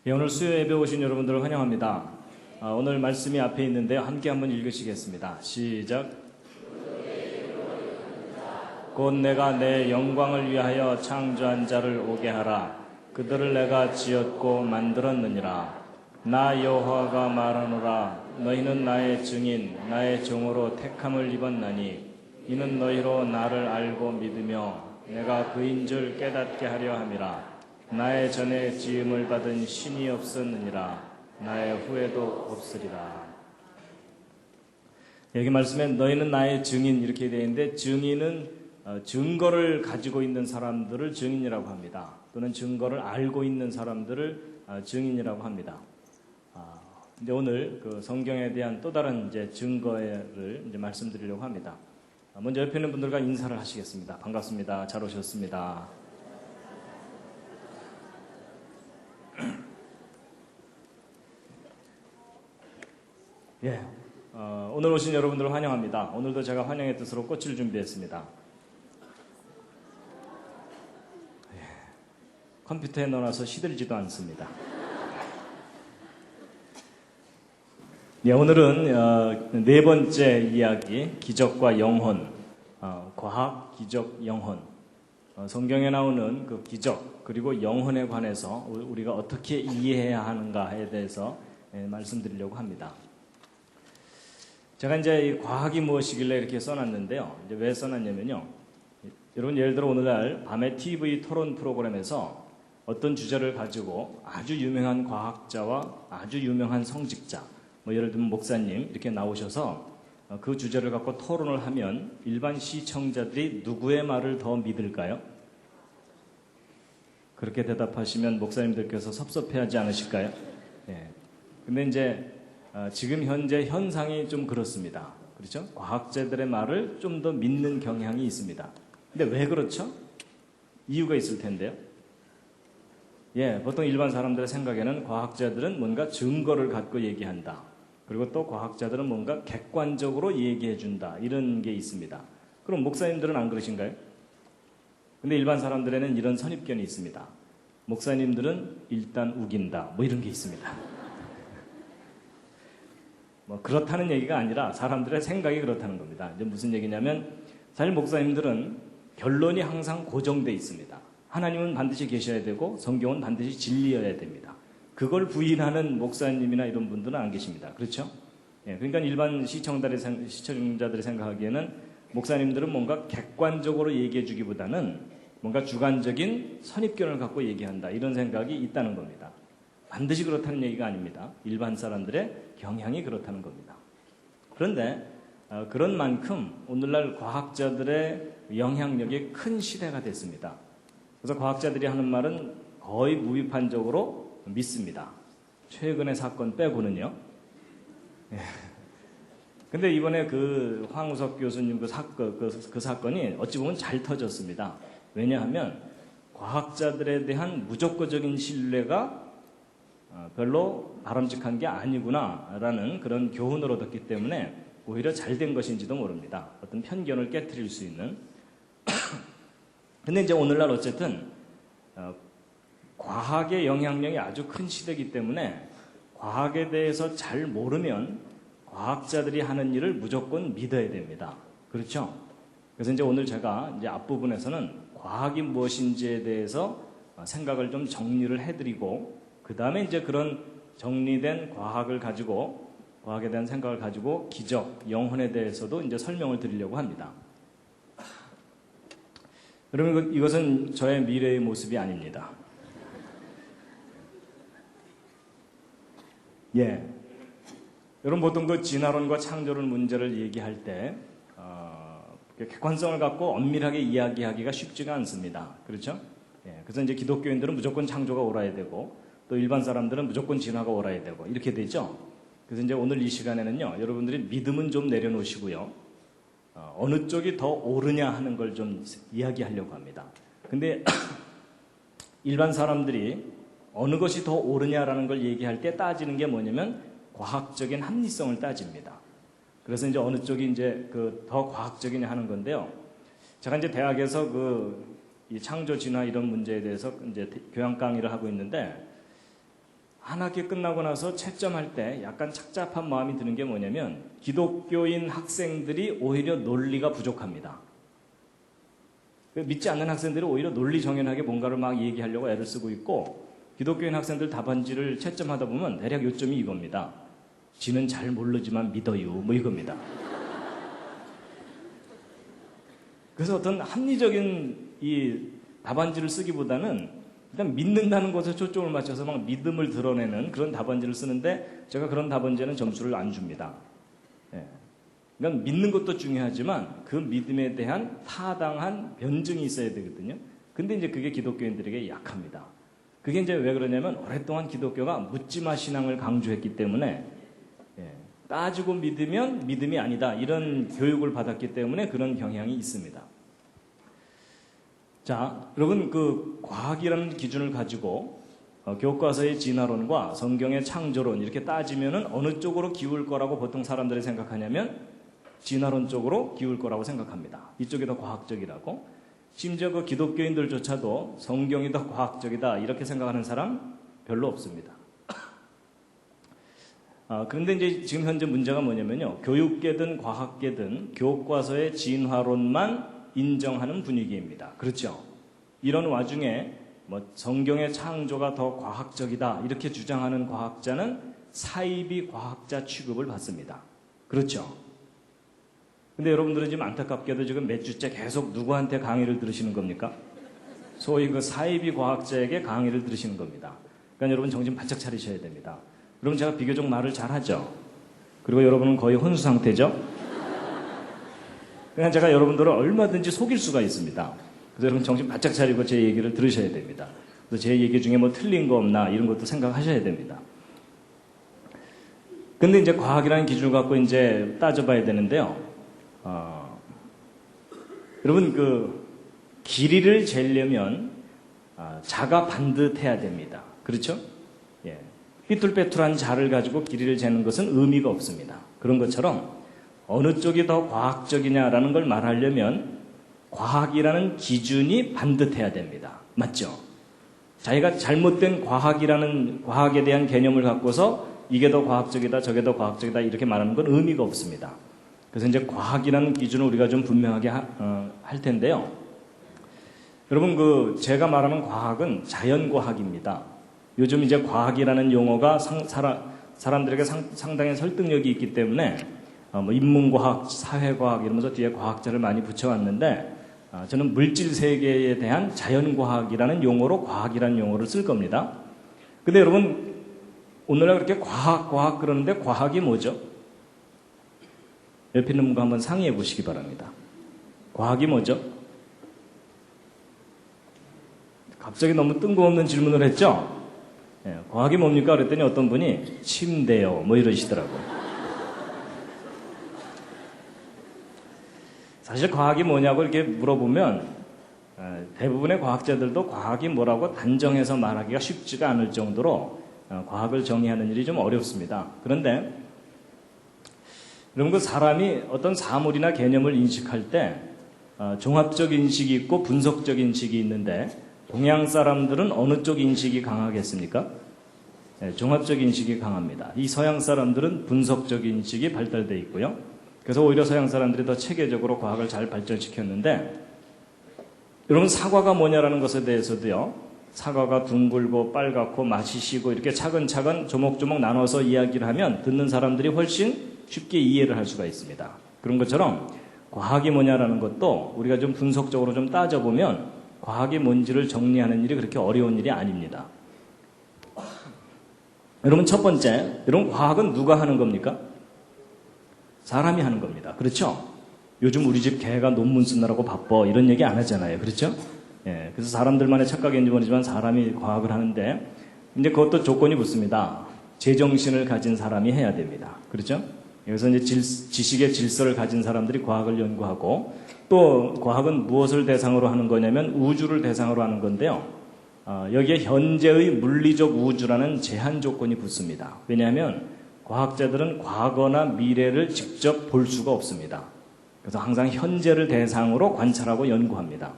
예, 오늘 수요 예배 오신 여러분들을 환영합니다. 오늘 말씀이 앞에 있는데요. 함께 한번 읽으시겠습니다. 시작. 곧 내가 내 영광을 위하여 창조한 자를 오게 하라. 그들을 내가 지었고 만들었느니라. 나 여호와가 말하노라. 너희는 나의 증인, 나의 종으로 택함을 입었나니 이는 너희로 나를 알고 믿으며 내가 그인 줄 깨닫게 하려 함이라. 나의 전에 지음을 받은 신이 없었느니라. 나의 후에도 없으리라. 여기 말씀에 너희는 나의 증인 이렇게 되어 있는데, 증인은 증거를 가지고 있는 사람들을 증인이라고 합니다. 또는 증거를 알고 있는 사람들을 증인이라고 합니다. 이제 오늘 그 성경에 대한 또 다른 이제 증거를 이제 말씀드리려고 합니다. 먼저 옆에 있는 분들과 인사를 하시겠습니다. 반갑습니다. 잘 오셨습니다. 예, 오늘 오신 여러분들을 환영합니다. 오늘도 제가 환영의 뜻으로 꽃을 준비했습니다. 예, 컴퓨터에 넣어놔서 시들지도 않습니다. 예, 오늘은 네 번째 이야기, 기적과 영혼, 과학, 기적, 영혼. 성경에 나오는 그 기적 그리고 영혼에 관해서 우리가 어떻게 이해해야 하는가에 대해서 말씀드리려고 합니다. 제가 이제 이 과학이 무엇이길래 이렇게 써놨는데요. 이제 왜 써놨냐면요. 여러분 예를 들어 오늘날 밤에 TV 토론 프로그램에서 어떤 주제를 가지고 아주 유명한 과학자와 아주 유명한 성직자, 뭐 예를 들면 목사님 이렇게 나오셔서 그 주제를 갖고 토론을 하면 일반 시청자들이 누구의 말을 더 믿을까요? 그렇게 대답하시면 목사님들께서 섭섭해하지 않으실까요? 예. 근데 이제 지금 현재 현상이 좀 그렇습니다. 그렇죠? 과학자들의 말을 좀 더 믿는 경향이 있습니다. 근데 왜 그렇죠? 이유가 있을 텐데요. 예, 보통 일반 사람들의 생각에는 과학자들은 뭔가 증거를 갖고 얘기한다. 그리고 또 과학자들은 뭔가 객관적으로 얘기해준다. 이런 게 있습니다. 그럼 목사님들은 안 그러신가요? 근데 일반 사람들에는 이런 선입견이 있습니다. 목사님들은 일단 우긴다. 뭐 이런 게 있습니다. 뭐 그렇다는 얘기가 아니라 사람들의 생각이 그렇다는 겁니다. 이제 무슨 얘기냐면 사실 목사님들은 결론이 항상 고정되어 있습니다. 하나님은 반드시 계셔야 되고 성경은 반드시 진리여야 됩니다. 그걸 부인하는 목사님이나 이런 분들은 안 계십니다. 그렇죠? 예, 그러니까 일반 시청자들이 생각하기에는 목사님들은 뭔가 객관적으로 얘기해 주기보다는 뭔가 주관적인 선입견을 갖고 얘기한다. 이런 생각이 있다는 겁니다. 반드시 그렇다는 얘기가 아닙니다. 일반 사람들의 경향이 그렇다는 겁니다. 그런데 그런 만큼 오늘날 과학자들의 영향력이 큰 시대가 됐습니다. 그래서 과학자들이 하는 말은 거의 무비판적으로 믿습니다. 최근의 사건 빼고는요. 근데 이번에 그 황우석 교수님 그 사건이 어찌 보면 잘 터졌습니다. 왜냐하면 과학자들에 대한 무조건적인 신뢰가 별로 바람직한 게 아니구나라는 그런 교훈을 얻었기 때문에 오히려 잘된 것인지도 모릅니다. 어떤 편견을 깨트릴 수 있는. 근데 이제 오늘날 어쨌든 과학의 영향력이 아주 큰 시대이기 때문에 과학에 대해서 잘 모르면 과학자들이 하는 일을 무조건 믿어야 됩니다. 그렇죠? 그래서 이제 오늘 제가 이제 앞부분에서는 과학이 무엇인지에 대해서 생각을 좀 정리를 해드리고 그 다음에 이제 그런 정리된 과학에 대한 생각을 가지고 기적, 영혼에 대해서도 이제 설명을 드리려고 합니다. 여러분, 이것은 저의 미래의 모습이 아닙니다. 예. 여러분, 보통 그 진화론과 창조론 문제를 얘기할 때, 객관성을 갖고 엄밀하게 이야기하기가 쉽지가 않습니다. 그렇죠? 예. 그래서 이제 기독교인들은 무조건 창조가 옳아야 되고, 또 일반 사람들은 무조건 진화가 옳아야 되고 이렇게 되죠. 그래서 이제 오늘 이 시간에는요, 여러분들이 믿음은 좀 내려놓으시고요, 어느 쪽이 더 옳으냐 하는 걸 좀 이야기하려고 합니다. 근데 일반 사람들이 어느 것이 더 옳으냐라는 걸 얘기할 때 따지는 게 뭐냐면 과학적인 합리성을 따집니다. 그래서 이제 어느 쪽이 이제 그 더 과학적이냐 하는 건데요. 제가 이제 대학에서 이 창조 진화 이런 문제에 대해서 이제 교양 강의를 하고 있는데 한 학기 끝나고 나서 채점할 때 약간 착잡한 마음이 드는 게 뭐냐면 기독교인 학생들이 오히려 논리가 부족합니다. 믿지 않는 학생들이 오히려 논리정연하게 뭔가를 막 얘기하려고 애를 쓰고 있고, 기독교인 학생들 답안지를 채점하다 보면 대략 요점이 이겁니다. 지는 잘 모르지만 믿어요. 뭐 이겁니다. 그래서 어떤 합리적인 이 답안지를 쓰기보다는 일단 믿는다는 것에 초점을 맞춰서 막 믿음을 드러내는 그런 답안지를 쓰는데, 제가 그런 답안지에는 점수를 안 줍니다. 예. 그러니까 믿는 것도 중요하지만 그 믿음에 대한 타당한 변증이 있어야 되거든요. 근데 이제 그게 기독교인들에게 약합니다. 그게 이제 왜 그러냐면 오랫동안 기독교가 묻지마 신앙을 강조했기 때문에, 따지고 믿으면 믿음이 아니다 이런 교육을 받았기 때문에 그런 경향이 있습니다. 자, 여러분 그 과학이라는 기준을 가지고 교과서의 진화론과 성경의 창조론 이렇게 따지면은 어느 쪽으로 기울 거라고 보통 사람들이 생각하냐면 진화론 쪽으로 기울 거라고 생각합니다. 이쪽이 더 과학적이라고. 심지어 그 기독교인들조차도 성경이 더 과학적이다 이렇게 생각하는 사람 별로 없습니다. 그런데 이제 지금 현재 문제가 뭐냐면요, 교육계든 과학계든 교과서의 진화론만 인정하는 분위기입니다. 그렇죠? 이런 와중에 뭐 성경의 창조가 더 과학적이다 이렇게 주장하는 과학자는 사이비 과학자 취급을 받습니다. 그렇죠? 근데 여러분들은 지금 안타깝게도 지금 몇 주째 계속 누구한테 강의를 들으시는 겁니까? 소위 그 사이비 과학자에게 강의를 들으시는 겁니다. 그러니까 여러분 정신 바짝 차리셔야 됩니다. 그럼 제가 비교적 말을 잘하죠. 그리고 여러분은 거의 혼수 상태죠. 그냥 제가 여러분들을 얼마든지 속일 수가 있습니다. 그래서 여러분 정신 바짝 차리고 제 얘기를 들으셔야 됩니다. 그래서 제 얘기 중에 뭐 틀린 거 없나 이런 것도 생각하셔야 됩니다. 근데 이제 과학이라는 기준을 갖고 이제 따져봐야 되는데요. 여러분 그 길이를 재려면 자가 반듯해야 됩니다. 그렇죠? 예. 삐뚤빼뚤한 자를 가지고 길이를 재는 것은 의미가 없습니다. 그런 것처럼 어느 쪽이 더 과학적이냐라는 걸 말하려면 과학이라는 기준이 반듯해야 됩니다. 맞죠? 자기가 잘못된 과학에 대한 개념을 갖고서 이게 더 과학적이다, 저게 더 과학적이다 이렇게 말하는 건 의미가 없습니다. 그래서 이제 과학이라는 기준을 우리가 좀 분명하게 할 텐데요. 여러분 그 제가 말하는 과학은 자연과학입니다. 요즘 이제 과학이라는 용어가 사람들에게 상당히 설득력이 있기 때문에 뭐 인문과학, 사회과학 이러면서 뒤에 과학자를 많이 붙여왔는데, 저는 물질 세계에 대한 자연과학이라는 용어로 과학이라는 용어를 쓸 겁니다. 근데 여러분 오늘날 그렇게 과학 그러는데 과학이 뭐죠? 옆에 있는 분과 한번 상의해 보시기 바랍니다. 과학이 뭐죠? 갑자기 너무 뜬금없는 질문을 했죠? 예, 과학이 뭡니까? 그랬더니 어떤 분이 침대요 뭐 이러시더라고요. 사실 과학이 뭐냐고 이렇게 물어보면 대부분의 과학자들도 과학이 뭐라고 단정해서 말하기가 쉽지가 않을 정도로 과학을 정의하는 일이 좀 어렵습니다. 그런데 여러분 그 사람이 어떤 사물이나 개념을 인식할 때 종합적 인식이 있고 분석적 인식이 있는데, 동양 사람들은 어느 쪽 인식이 강하겠습니까? 네, 종합적 인식이 강합니다. 이 서양 사람들은 분석적 인식이 발달되어 있고요. 그래서 오히려 서양 사람들이 더 체계적으로 과학을 잘 발전시켰는데, 여러분 사과가 뭐냐라는 것에 대해서도요, 사과가 둥글고 빨갛고 맛이 시고 이렇게 차근차근 조목조목 나눠서 이야기를 하면 듣는 사람들이 훨씬 쉽게 이해를 할 수가 있습니다. 그런 것처럼 과학이 뭐냐라는 것도 우리가 좀 분석적으로 좀 따져보면 과학이 뭔지를 정리하는 일이 그렇게 어려운 일이 아닙니다. 여러분 첫 번째, 여러분 과학은 누가 하는 겁니까? 사람이 하는 겁니다. 그렇죠? 요즘 우리 집 개가 논문 쓰느라고 바빠 이런 얘기 안 하잖아요. 그렇죠? 예, 그래서 사람들만의 착각인지 모르지만 사람이 과학을 하는데, 근데 그것도 조건이 붙습니다. 제정신을 가진 사람이 해야 됩니다. 그렇죠? 여기서 이제 지식의 질서를 가진 사람들이 과학을 연구하고, 또 과학은 무엇을 대상으로 하는 거냐면 우주를 대상으로 하는 건데요. 여기에 현재의 물리적 우주라는 제한 조건이 붙습니다. 왜냐하면 과학자들은 과거나 미래를 직접 볼 수가 없습니다. 그래서 항상 현재를 대상으로 관찰하고 연구합니다.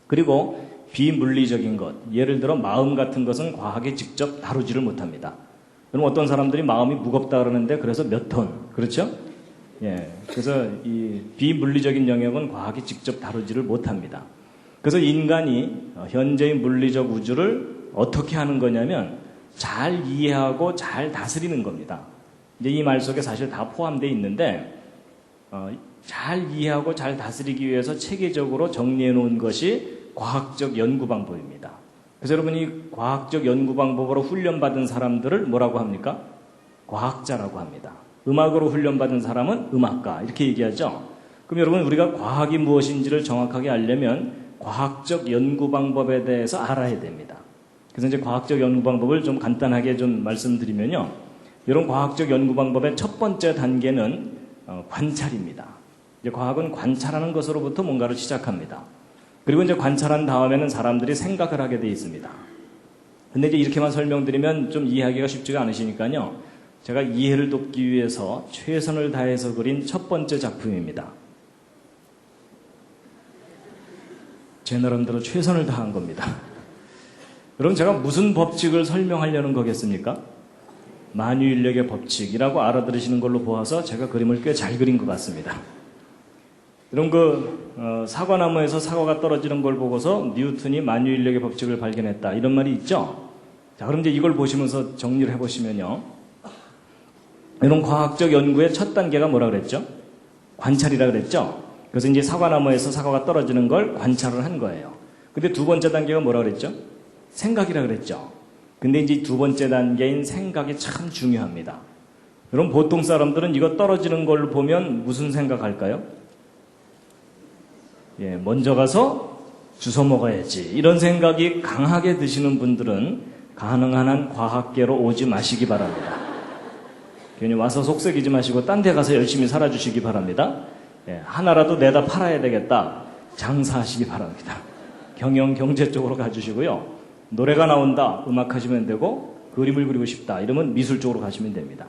그리고 비물리적인 것, 예를 들어 마음 같은 것은 과학이 직접 다루지를 못합니다. 그럼 어떤 사람들이 마음이 무겁다 그러는데 그래서 몇 톤, 그렇죠? 예, 그래서 이 비물리적인 영역은 과학이 직접 다루지를 못합니다. 그래서 인간이 현재의 물리적 우주를 어떻게 하는 거냐면 잘 이해하고 잘 다스리는 겁니다. 이제 이 말 속에 사실 다 포함되어 있는데 잘 이해하고 잘 다스리기 위해서 체계적으로 정리해 놓은 것이 과학적 연구 방법입니다. 그래서 여러분이 과학적 연구 방법으로 훈련받은 사람들을 뭐라고 합니까? 과학자라고 합니다. 음악으로 훈련받은 사람은 음악가 이렇게 얘기하죠. 그럼 여러분 우리가 과학이 무엇인지를 정확하게 알려면 과학적 연구 방법에 대해서 알아야 됩니다. 그래서 이제 과학적 연구 방법을 좀 간단하게 좀 말씀드리면요. 이런 과학적 연구 방법의 첫 번째 단계는 관찰입니다. 이제 과학은 관찰하는 것으로부터 뭔가를 시작합니다. 그리고 이제 관찰한 다음에는 사람들이 생각을 하게 되어 있습니다. 근데 이제 이렇게만 설명드리면 좀 이해하기가 쉽지가 않으시니까요. 제가 이해를 돕기 위해서 최선을 다해서 그린 첫 번째 작품입니다. 제 나름대로 최선을 다한 겁니다. 여러분 제가 무슨 법칙을 설명하려는 거겠습니까? 만유인력의 법칙이라고 알아들으시는 걸로 보아서 제가 그림을 꽤 잘 그린 것 같습니다. 이런 사과나무에서 사과가 떨어지는 걸 보고서 뉴턴이 만유인력의 법칙을 발견했다. 이런 말이 있죠? 자, 그럼 이제 이걸 보시면서 정리를 해보시면요. 이런 과학적 연구의 첫 단계가 뭐라 그랬죠? 관찰이라 그랬죠? 그래서 이제 사과나무에서 사과가 떨어지는 걸 관찰을 한 거예요. 근데 두 번째 단계가 뭐라 그랬죠? 생각이라 그랬죠? 근데 이제 두 번째 단계인 생각이 참 중요합니다. 여러분 보통 사람들은 이거 떨어지는 걸 보면 무슨 생각할까요? 예, 먼저 가서 주워 먹어야지. 이런 생각이 강하게 드시는 분들은 가능한 한 과학계로 오지 마시기 바랍니다. 괜히 와서 속썩이지 마시고 딴 데 가서 열심히 살아주시기 바랍니다. 예, 하나라도 내다 팔아야 되겠다. 장사하시기 바랍니다. 경영, 경제 쪽으로 가주시고요. 노래가 나온다. 음악 하시면 되고 그림을 그리고 싶다. 이러면 미술 쪽으로 가시면 됩니다.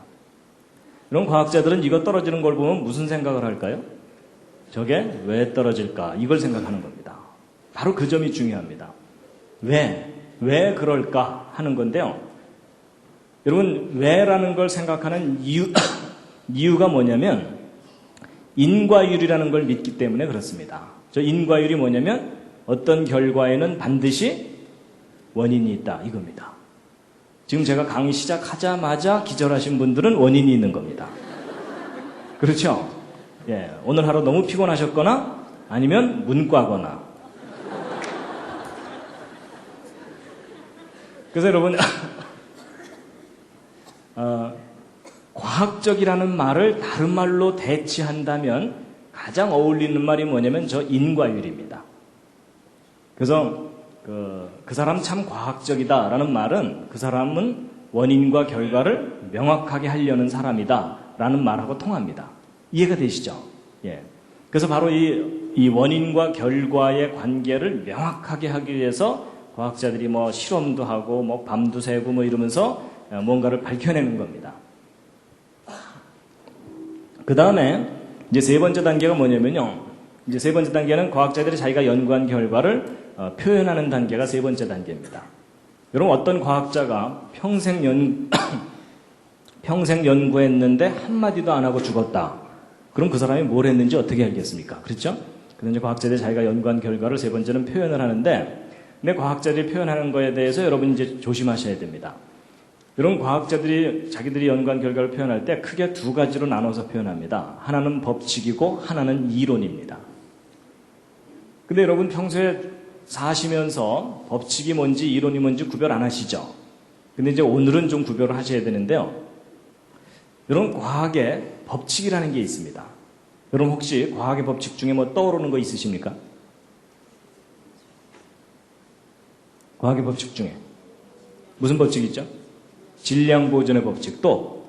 이런 과학자들은 이거 떨어지는 걸 보면 무슨 생각을 할까요? 저게 왜 떨어질까? 이걸 생각하는 겁니다. 바로 그 점이 중요합니다. 왜 그럴까? 하는 건데요. 여러분, 왜라는 걸 생각하는 이유가 뭐냐면, 인과율이라는 걸 믿기 때문에 그렇습니다. 저 인과율이 뭐냐면, 어떤 결과에는 반드시 원인이 있다. 이겁니다. 지금 제가 강의 시작하자마자 기절하신 분들은 원인이 있는 겁니다. 그렇죠? 예, 오늘 하루 너무 피곤하셨거나 아니면 문과거나. 그래서 여러분 과학적이라는 말을 다른 말로 대치한다면 가장 어울리는 말이 뭐냐면 저 인과율입니다. 그래서 그 사람 참 과학적이다라는 말은 그 사람은 원인과 결과를 명확하게 하려는 사람이다 라는 말하고 통합니다. 이해가 되시죠? 예. 그래서 바로 이 원인과 결과의 관계를 명확하게 하기 위해서 과학자들이 뭐 실험도 하고 뭐 밤도 새고 뭐 이러면서 뭔가를 밝혀내는 겁니다. 그 다음에 이제 세 번째 단계가 뭐냐면요. 이제 세 번째 단계는 과학자들이 자기가 연구한 결과를 표현하는 단계가 세 번째 단계입니다. 여러분 어떤 과학자가 평생 연구했는데 한마디도 안 하고 죽었다. 그럼 그 사람이 뭘 했는지 어떻게 알겠습니까? 그렇죠? 그래서 이제 과학자들이 자기가 연구한 결과를 세 번째는 표현을 하는데, 근데 과학자들이 표현하는 거에 대해서 여러분 이제 조심하셔야 됩니다. 이런 과학자들이 자기들이 연구한 결과를 표현할 때 크게 두 가지로 나눠서 표현합니다. 하나는 법칙이고 하나는 이론입니다. 근데 여러분 평소에 사시면서 법칙이 뭔지 이론이 뭔지 구별 안 하시죠? 근데 이제 오늘은 좀 구별을 하셔야 되는데요. 여러분 과학에 법칙이라는 게 있습니다. 여러분 혹시 과학의 법칙 중에 뭐 떠오르는 거 있으십니까? 과학의 법칙 중에 무슨 법칙 있죠? 질량 보존의 법칙, 또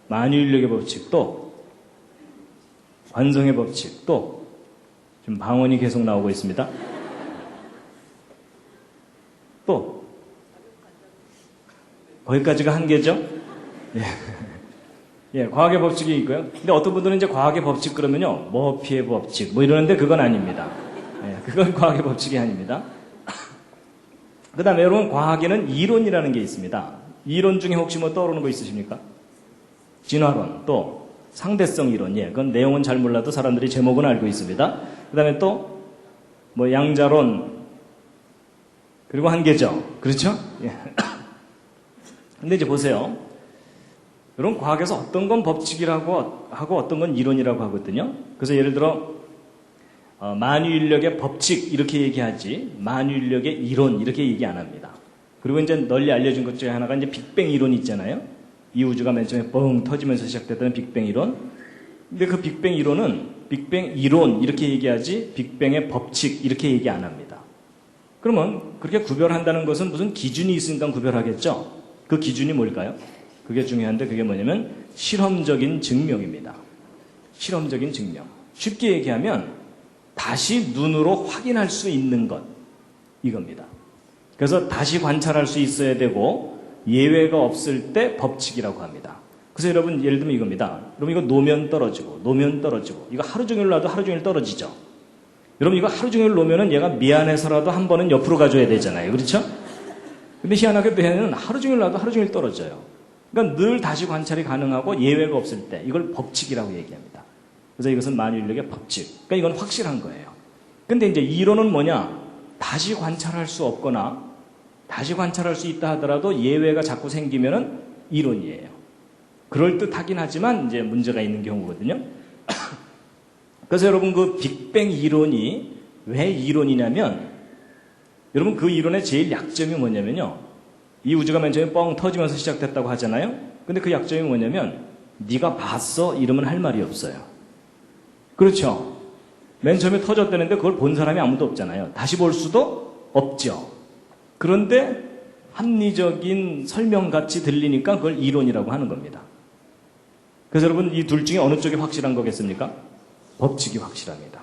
만유인력의 법칙, 또 관성의 법칙, 또 지금 방언이 계속 나오고 있습니다. 또 거기까지가 한계죠? 예. 예, 과학의 법칙이 있고요. 근데 어떤 분들은 이제 과학의 법칙 그러면요, 머피의 법칙 뭐 이러는데 그건 아닙니다. 예, 그건 과학의 법칙이 아닙니다. 그 다음에 여러분, 과학에는 이론이라는 게 있습니다. 이론 중에 혹시 뭐 떠오르는 거 있으십니까? 진화론, 또 상대성 이론. 예, 그건 내용은 잘 몰라도 사람들이 제목은 알고 있습니다. 그 다음에 또 뭐 양자론, 그리고 한계적. 그렇죠? 예. 근데 이제 보세요. 여러분, 과학에서 어떤 건 법칙이라고 하고 어떤 건 이론이라고 하거든요. 그래서 예를 들어 만유인력의 법칙 이렇게 얘기하지 만유인력의 이론 이렇게 얘기 안 합니다. 그리고 이제 널리 알려진 것 중에 하나가 이제 빅뱅 이론이 있잖아요. 이 우주가 맨 처음에 뻥 터지면서 시작됐던 빅뱅 이론. 근데 그 빅뱅 이론은 빅뱅 이론 이렇게 얘기하지 빅뱅의 법칙 이렇게 얘기 안 합니다. 그러면 그렇게 구별한다는 것은 무슨 기준이 있으니까 구별하겠죠. 그 기준이 뭘까요? 그게 중요한데 그게 뭐냐면 실험적인 증명입니다. 실험적인 증명. 쉽게 얘기하면 다시 눈으로 확인할 수 있는 것 이겁니다. 그래서 다시 관찰할 수 있어야 되고 예외가 없을 때 법칙이라고 합니다. 그래서 여러분 예를 들면 이겁니다. 여러분 이거 놓으면 떨어지고 놓으면 떨어지고 이거 하루 종일 놔도 하루 종일 떨어지죠. 여러분 이거 하루 종일 놓으면 얘가 미안해서라도 한 번은 옆으로 가줘야 되잖아요. 그렇죠? 근데 희한하게 배는 하루 종일 놔도 하루 종일 떨어져요. 그러니까 늘 다시 관찰이 가능하고 예외가 없을 때 이걸 법칙이라고 얘기합니다. 그래서 이것은 만유인력의 법칙. 그러니까 이건 확실한 거예요. 근데 이제 이론은 뭐냐? 다시 관찰할 수 없거나 다시 관찰할 수 있다 하더라도 예외가 자꾸 생기면은 이론이에요. 그럴듯하긴 하지만 이제 문제가 있는 경우거든요. 그래서 여러분 그 빅뱅 이론이 왜 이론이냐면 여러분 그 이론의 제일 약점이 뭐냐면요. 이 우주가 맨 처음에 뻥 터지면서 시작됐다고 하잖아요. 근데 그 약점이 뭐냐면 네가 봤어? 이러면 할 말이 없어요. 그렇죠? 맨 처음에 터졌다는데 그걸 본 사람이 아무도 없잖아요. 다시 볼 수도 없죠. 그런데 합리적인 설명같이 들리니까 그걸 이론이라고 하는 겁니다. 그래서 여러분 이 둘 중에 어느 쪽이 확실한 거겠습니까? 법칙이 확실합니다.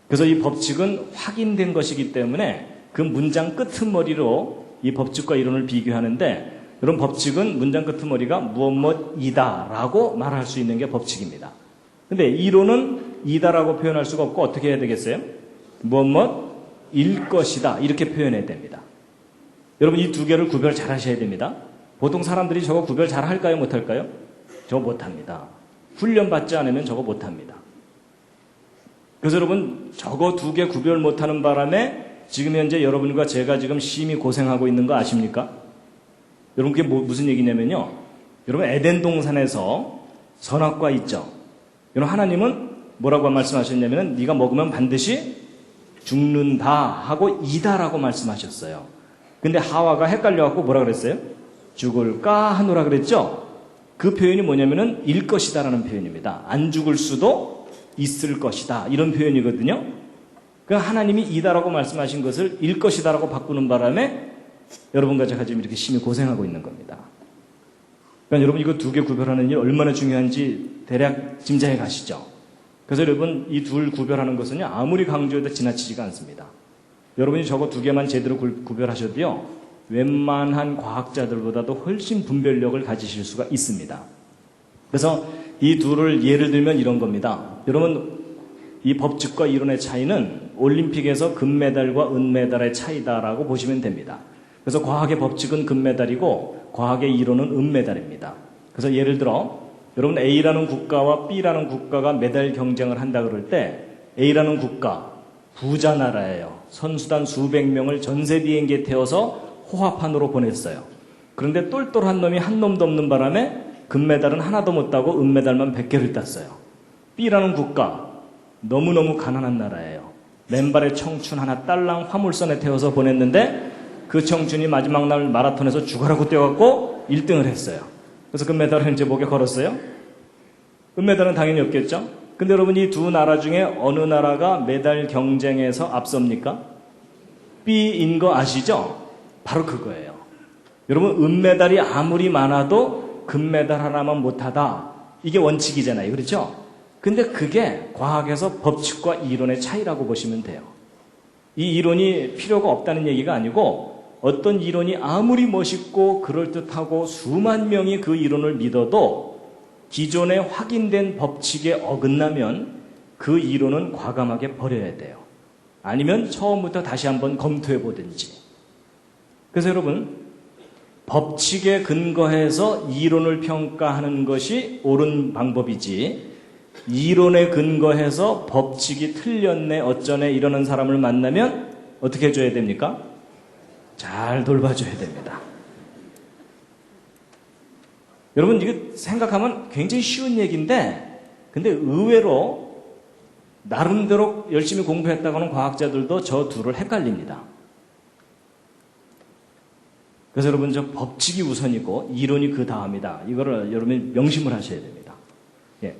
그래서 이 법칙은 확인된 것이기 때문에 그 문장 끄트머리로 이 법칙과 이론을 비교하는데 여러분 법칙은 문장 끄트머리가 무엇이다라고 말할 수 있는 게 법칙입니다. 근데 이론은 이다라고 표현할 수가 없고 어떻게 해야 되겠어요? 무엇일 것이다 이렇게 표현해야 됩니다. 여러분 이 두 개를 구별 잘 하셔야 됩니다. 보통 사람들이 저거 구별 잘 할까요? 못할까요? 저거 못합니다. 훈련받지 않으면 저거 못합니다. 그래서 여러분 저거 두 개 구별 못하는 바람에 지금 현재 여러분과 제가 지금 심히 고생하고 있는 거 아십니까? 여러분 그게 무슨 얘기냐면요. 여러분 에덴 동산에서 선악과 있죠. 여러분 하나님은 뭐라고 말씀하셨냐면 네가 먹으면 반드시 죽는다 하고 이다라고 말씀하셨어요. 근데 하와가 헷갈려갖고 뭐라 그랬어요? 죽을까 하노라 그랬죠? 그 표현이 뭐냐면은 일 것이다라는 표현입니다. 안 죽을 수도 있을 것이다 이런 표현이거든요. 그러니까 하나님이 이다라고 말씀하신 것을 일 것이다라고 바꾸는 바람에 여러분과 제가 지금 이렇게 심히 고생하고 있는 겁니다. 그러니까 여러분 이거 두 개 구별하는 일 얼마나 중요한지 대략 짐작해 가시죠. 그래서 여러분 이 둘 구별하는 것은요 아무리 강조해도 지나치지가 않습니다. 여러분이 저거 두 개만 제대로 구별하셔도요 웬만한 과학자들보다도 훨씬 분별력을 가지실 수가 있습니다. 그래서 이 둘을 예를 들면 이런 겁니다. 여러분 이 법칙과 이론의 차이는 올림픽에서 금메달과 은메달의 차이다라고 보시면 됩니다. 그래서 과학의 법칙은 금메달이고 과학의 이론은 은메달입니다. 그래서 예를 들어 여러분 A라는 국가와 B라는 국가가 메달 경쟁을 한다 그럴 때 A라는 국가 부자 나라예요. 선수단 수백 명을 전세 비행기에 태워서 호합판으로 보냈어요. 그런데 똘똘한 놈이 한 놈도 없는 바람에 금메달은 하나도 못 따고 은메달만 100개를 땄어요. B라는 국가 너무너무 가난한 나라예요. 맨발의 청춘 하나 딸랑 화물선에 태워서 보냈는데 그 청춘이 마지막 날 마라톤에서 죽어라고 뛰어갖고 1등을 했어요. 그래서 금메달을 이제 목에 걸었어요. 은메달은 당연히 없겠죠. 근데 여러분 이 두 나라 중에 어느 나라가 메달 경쟁에서 앞섭니까? B인 거 아시죠? 바로 그거예요. 여러분 은메달이 아무리 많아도 금메달 하나만 못하다. 이게 원칙이잖아요. 그렇죠? 근데 그게 과학에서 법칙과 이론의 차이라고 보시면 돼요. 이 이론이 필요가 없다는 얘기가 아니고 어떤 이론이 아무리 멋있고 그럴듯하고 수만 명이 그 이론을 믿어도 기존에 확인된 법칙에 어긋나면 그 이론은 과감하게 버려야 돼요. 아니면 처음부터 다시 한번 검토해 보든지. 그래서 여러분, 법칙에 근거해서 이론을 평가하는 것이 옳은 방법이지, 이론에 근거해서 법칙이 틀렸네 어쩌네 이러는 사람을 만나면 어떻게 해줘야 됩니까? 잘 돌봐줘야 됩니다. 여러분, 이거 생각하면 굉장히 쉬운 얘기인데, 근데 의외로 나름대로 열심히 공부했다고 하는 과학자들도 저 둘을 헷갈립니다. 그래서 여러분, 저 법칙이 우선이고 이론이 그 다음이다. 이거를 여러분이 명심을 하셔야 됩니다. 예.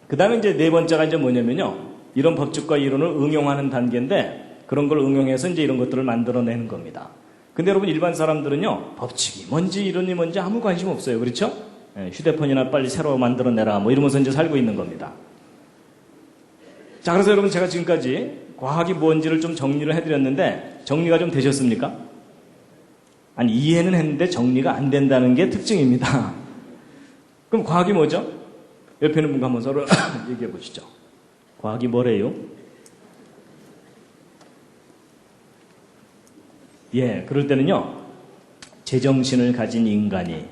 그 다음에 이제 네 번째가 이제 뭐냐면요, 이런 법칙과 이론을 응용하는 단계인데, 그런 걸 응용해서 이제 이런 것들을 만들어내는 겁니다. 근데 여러분, 일반 사람들은요, 법칙이 뭔지 이론이 뭔지 아무 관심 없어요. 그렇죠? 예, 휴대폰이나 빨리 새로 만들어내라 뭐 이러면서 이제 살고 있는 겁니다. 자, 그래서 여러분, 제가 지금까지 과학이 뭔지를 좀 정리를 해드렸는데 정리가 좀 되셨습니까? 아니, 이해는 했는데 정리가 안 된다는 게 특징입니다. 그럼 과학이 뭐죠? 옆에 있는 분과 한번 서로 얘기해 보시죠. 과학이 뭐래요? 예, 그럴 때는요, 제정신을 가진 인간이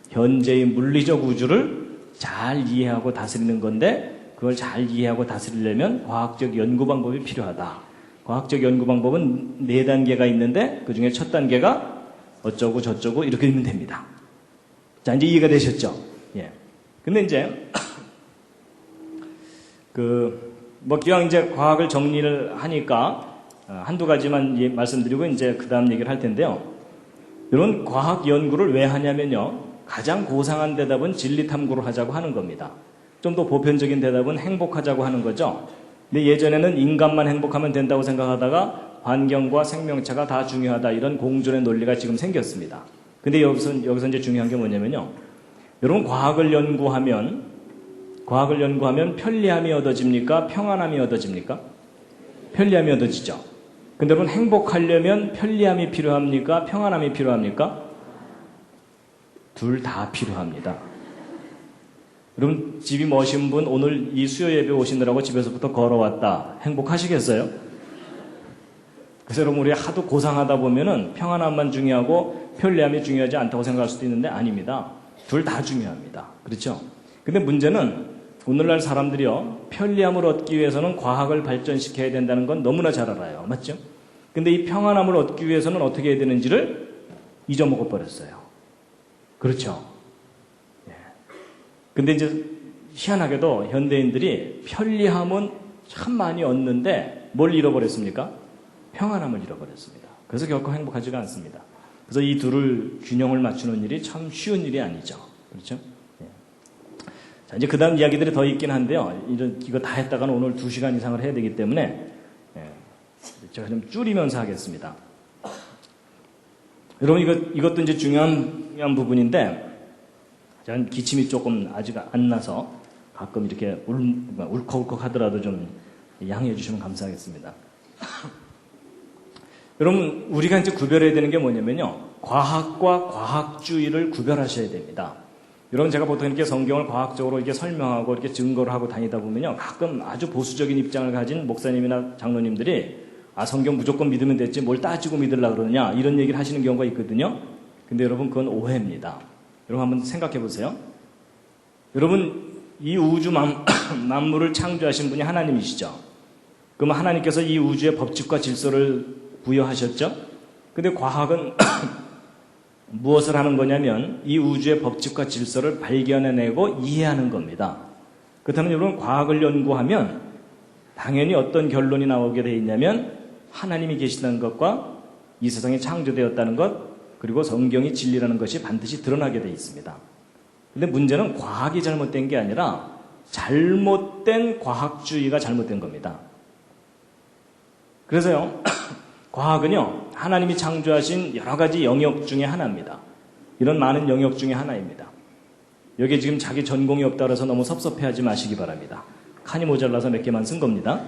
현재의 물리적 우주를 잘 이해하고 다스리는 건데, 그걸 잘 이해하고 다스리려면 과학적 연구 방법이 필요하다. 과학적 연구 방법은 4단계가 있는데 그 중에 첫 단계가 어쩌고 저쩌고 이렇게 되면 됩니다. 자, 이제 이해가 되셨죠? 예. 근데 이제 기왕 이제 과학을 정리를 하니까 한두 가지만 말씀드리고 이제 그 다음 얘기를 할 텐데요. 이런 과학 연구를 왜 하냐면요, 가장 고상한 대답은 진리 탐구를 하자고 하는 겁니다. 좀 더 보편적인 대답은 행복하자고 하는 거죠. 근데 예전에는 인간만 행복하면 된다고 생각하다가 환경과 생명체가 다 중요하다, 이런 공존의 논리가 지금 생겼습니다. 근데 여기서 이제 중요한 게 뭐냐면요, 여러분, 과학을 연구하면 편리함이 얻어집니까? 평안함이 얻어집니까? 편리함이 얻어지죠. 근데 여러분, 행복하려면 편리함이 필요합니까? 평안함이 필요합니까? 둘 다 필요합니다. 여러분, 집이 머신 분 오늘 이 수요 예배 오시느라고 집에서부터 걸어왔다. 행복하시겠어요? 그래서 여러분, 우리 하도 고상하다 보면은 평안함만 중요하고 편리함이 중요하지 않다고 생각할 수도 있는데 아닙니다. 둘 다 중요합니다. 그렇죠? 근데 문제는 오늘날 사람들이요, 편리함을 얻기 위해서는 과학을 발전시켜야 된다는 건 너무나 잘 알아요. 맞죠? 근데 이 평안함을 얻기 위해서는 어떻게 해야 되는지를 잊어먹어 버렸어요. 그렇죠? 예. 근데 이제 희한하게도 현대인들이 편리함은 참 많이 얻는데 뭘 잃어버렸습니까? 평안함을 잃어버렸습니다. 그래서 결코 행복하지가 않습니다. 그래서 이 둘을 균형을 맞추는 일이 참 쉬운 일이 아니죠. 그렇죠? 예. 자, 이제 그 다음 이야기들이 더 있긴 한데요. 이거 다 했다가는 오늘 2시간 이상을 해야 되기 때문에, 예, 제가 좀 줄이면서 하겠습니다. 여러분, 이것도 이제 중요한 부분인데, 저는 기침이 조금 아직 안 나서 가끔 이렇게 울컥울컥 하더라도 좀 양해해 주시면 감사하겠습니다. 여러분, 우리가 이제 구별해야 되는 게 뭐냐면요, 과학과 과학주의를 구별하셔야 됩니다. 여러분, 제가 보통 이렇게 성경을 과학적으로 이렇게 설명하고 이렇게 증거를 하고 다니다 보면요, 가끔 아주 보수적인 입장을 가진 목사님이나 장로님들이 성경 무조건 믿으면 됐지 뭘 따지고 믿으려고 그러느냐, 이런 얘기를 하시는 경우가 있거든요. 근데 여러분, 그건 오해입니다. 여러분, 한번 생각해 보세요. 여러분, 이 우주 만물을 창조하신 분이 하나님이시죠. 그러면 하나님께서 이 우주의 법칙과 질서를 부여하셨죠. 근데 과학은 무엇을 하는 거냐면 이 우주의 법칙과 질서를 발견해내고 이해하는 겁니다. 그렇다면 여러분, 과학을 연구하면 당연히 어떤 결론이 나오게 돼 있냐면 하나님이 계시다는 것과 이 세상이 창조되었다는 것, 그리고 성경이 진리라는 것이 반드시 드러나게 돼 있습니다. 근데 문제는 과학이 잘못된 게 아니라 잘못된 과학주의가 잘못된 겁니다. 그래서요, 과학은요, 하나님이 창조하신 여러 가지 영역 중에 하나입니다. 이런 많은 영역 중에 하나입니다. 여기에 지금 자기 전공이 없다 그래서 너무 섭섭해하지 마시기 바랍니다. 칸이 모자라서 몇 개만 쓴 겁니다.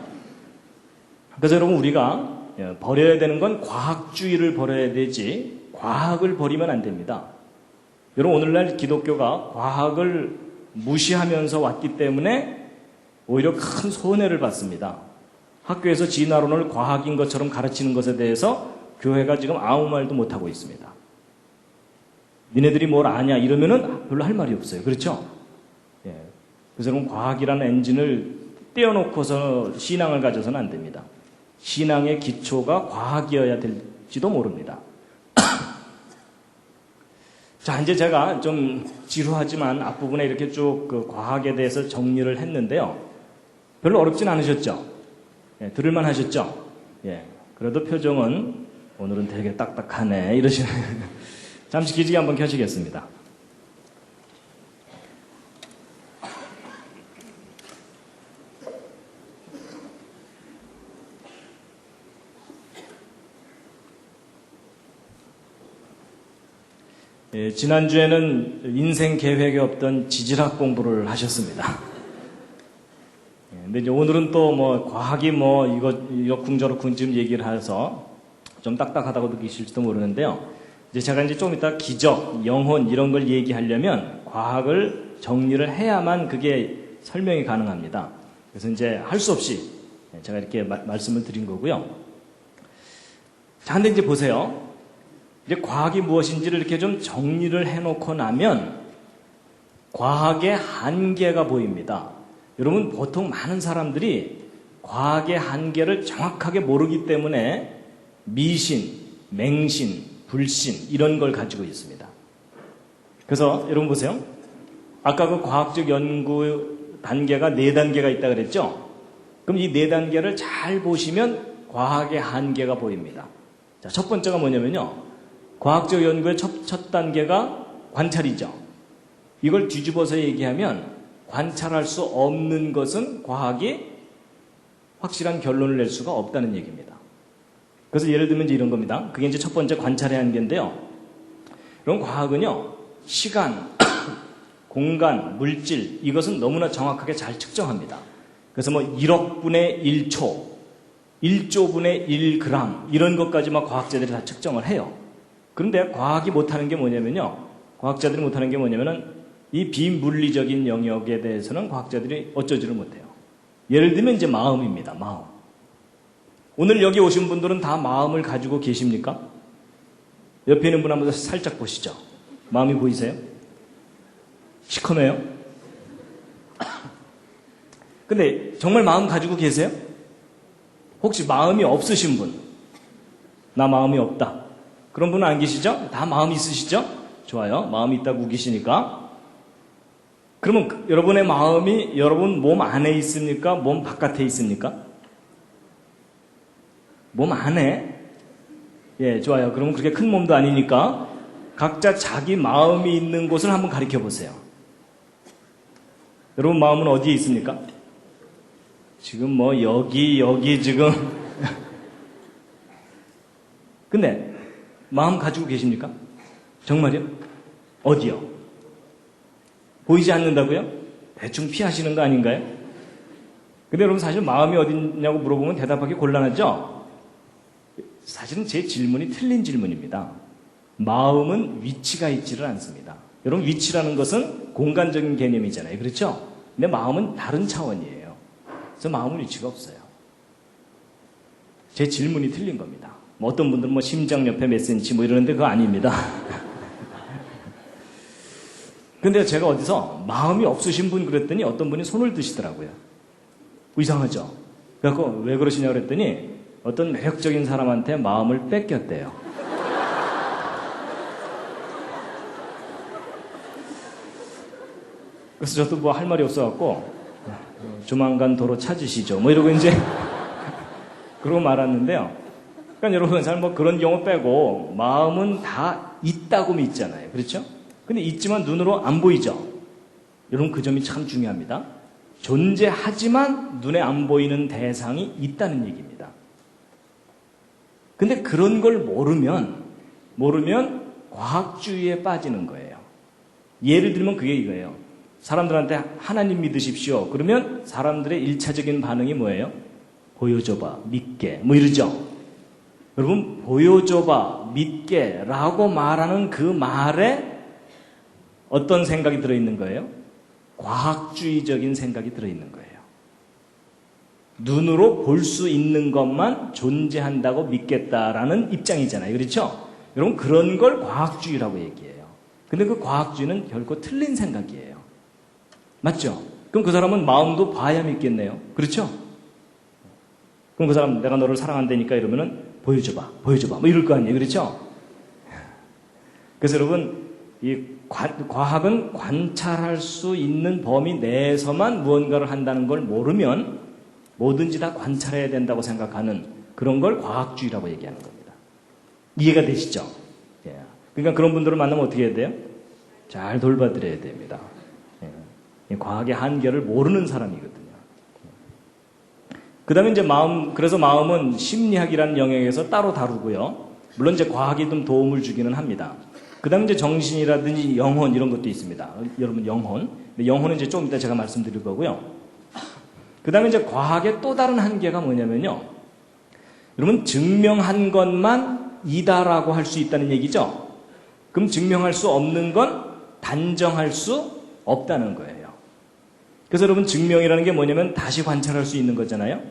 그래서 여러분, 우리가 버려야 되는 건 과학주의를 버려야 되지 과학을 버리면 안 됩니다. 여러분, 오늘날 기독교가 과학을 무시하면서 왔기 때문에 오히려 큰 손해를 받습니다. 학교에서 진화론을 과학인 것처럼 가르치는 것에 대해서 교회가 지금 아무 말도 못하고 있습니다. 니네들이 뭘 아냐 이러면은 별로 할 말이 없어요. 그렇죠? 예. 그래서 여러분 과학이라는 엔진을 떼어놓고서 신앙을 가져서는 안 됩니다. 신앙의 기초가 과학이어야 될지도 모릅니다. 자, 이제 제가 좀 지루하지만 앞부분에 이렇게 쭉 그 과학에 대해서 정리를 했는데요. 별로 어렵진 않으셨죠? 예, 들을만 하셨죠? 예. 그래도 표정은 오늘은 되게 딱딱하네 이러시는. 잠시 기지개 한번 켜시겠습니다. 예, 지난주에는 인생 계획이 없던 지질학 공부를 하셨습니다. 예, 근데 이제 오늘은 또 뭐 과학이 뭐 이거 궁저렇군 지금 얘기를 해서 좀 딱딱하다고 느끼실지도 모르는데요. 이제 제가 이제 좀 이따 기적, 영혼 이런 걸 얘기하려면 과학을 정리를 해야만 그게 설명이 가능합니다. 그래서 이제 할 수 없이 제가 이렇게 말씀을 드린 거고요. 자, 근데 이제 보세요. 이제 과학이 무엇인지를 이렇게 좀 정리를 해놓고 나면 과학의 한계가 보입니다. 여러분, 보통 많은 사람들이 과학의 한계를 정확하게 모르기 때문에 미신, 맹신, 불신 이런 걸 가지고 있습니다. 그래서 여러분 보세요. 아까 그 과학적 연구 단계가 4단계가 있다고 그랬죠? 그럼 이 4단계를 잘 보시면 과학의 한계가 보입니다. 자, 첫 번째가 뭐냐면요. 과학적 연구의 첫 단계가 관찰이죠. 이걸 뒤집어서 얘기하면 관찰할 수 없는 것은 과학이 확실한 결론을 낼 수가 없다는 얘기입니다. 그래서 예를 들면 이제 이런 겁니다. 그게 이제 첫 번째 관찰의 한계인데요. 그럼 과학은요, 시간, 공간, 물질, 이것은 너무나 정확하게 잘 측정합니다. 그래서 뭐 1억 분의 1초, 1조 분의 1g, 이런 것까지 막 과학자들이 다 측정을 해요. 그런데 과학이 못하는 게 뭐냐면요. 과학자들이 못하는 게 뭐냐면은 이 비물리적인 영역에 대해서는 과학자들이 어쩌지를 못해요. 예를 들면 이제 마음입니다. 마음. 오늘 여기 오신 분들은 다 마음을 가지고 계십니까? 옆에 있는 분 한번 살짝 보시죠. 마음이 보이세요? 시커매요? 근데 정말 마음 가지고 계세요? 혹시 마음이 없으신 분? 나 마음이 없다. 그런 분은 안 계시죠? 다 마음이 있으시죠? 좋아요. 마음이 있다고 우기시니까. 그러면 여러분의 마음이 여러분 몸 안에 있습니까? 몸 바깥에 있습니까? 몸 안에? 예, 좋아요. 그러면 그렇게 큰 몸도 아니니까 각자 자기 마음이 있는 곳을 한번 가리켜 보세요. 여러분 마음은 어디에 있습니까? 지금 뭐 여기 지금. 근데 마음 가지고 계십니까? 정말요? 어디요? 보이지 않는다고요? 대충 피하시는 거 아닌가요? 근데 여러분 사실 마음이 어디냐고 물어보면 대답하기 곤란하죠? 사실은 제 질문이 틀린 질문입니다. 마음은 위치가 있지를 않습니다. 여러분 위치라는 것은 공간적인 개념이잖아요. 그렇죠? 근데 마음은 다른 차원이에요. 그래서 마음은 위치가 없어요. 제 질문이 틀린 겁니다. 뭐 어떤 분들은 뭐 심장 옆에 몇 센치 뭐 이러는데 그거 아닙니다. 근데 제가 어디서 마음이 없으신 분 그랬더니 어떤 분이 손을 드시더라고요. 이상하죠? 그래서 왜 그러시냐고 그랬더니 어떤 매력적인 사람한테 마음을 뺏겼대요. 그래서 저도 뭐 할 말이 없어갖고 조만간 도로 찾으시죠. 뭐 이러고 이제 그러고 말았는데요. 그러니까 여러분 잘 뭐 그런 경우 빼고 마음은 다 있다고 믿잖아요. 그렇죠? 근데 있지만 눈으로 안 보이죠. 여러분 그 점이 참 중요합니다. 존재하지만 눈에 안 보이는 대상이 있다는 얘기입니다. 근데 그런 걸 모르면 과학주의에 빠지는 거예요. 예를 들면 그게 이거예요. 사람들한테 하나님 믿으십시오. 그러면 사람들의 1차적인 반응이 뭐예요? 보여줘봐, 믿게, 뭐 이러죠. 여러분 보여줘봐, 믿게 라고 말하는 그 말에 어떤 생각이 들어있는 거예요? 과학주의적인 생각이 들어있는 거예요. 눈으로 볼 수 있는 것만 존재한다고 믿겠다라는 입장이잖아요. 그렇죠? 여러분, 그런 걸 과학주의라고 얘기해요. 근데 그 과학주의는 결코 틀린 생각이에요. 맞죠? 그럼 그 사람은 마음도 봐야 믿겠네요. 그렇죠? 그럼 그 사람, 내가 너를 사랑한다니까 이러면은 보여줘봐 뭐 이럴 거 아니에요. 그렇죠? 그래서 여러분, 이 과학은 관찰할 수 있는 범위 내에서만 무언가를 한다는 걸 모르면 뭐든지 다 관찰해야 된다고 생각하는 그런 걸 과학주의라고 얘기하는 겁니다. 이해가 되시죠? 예. 그러니까 그런 분들을 만나면 어떻게 해야 돼요? 잘 돌봐드려야 됩니다. 예. 과학의 한계를 모르는 사람이거든요. 그 다음에 이제 그래서 마음은 심리학이라는 영역에서 따로 다루고요. 물론 이제 과학이 좀 도움을 주기는 합니다. 그 다음에 이제 정신이라든지 영혼 이런 것도 있습니다. 여러분, 영혼. 영혼은 이제 좀 이따 제가 말씀드릴 거고요. 그 다음에 이제 과학의 또 다른 한계가 뭐냐면요. 여러분, 증명한 것만 이다라고 할 수 있다는 얘기죠. 그럼 증명할 수 없는 건 단정할 수 없다는 거예요. 그래서 여러분, 증명이라는 게 뭐냐면 다시 관찰할 수 있는 거잖아요.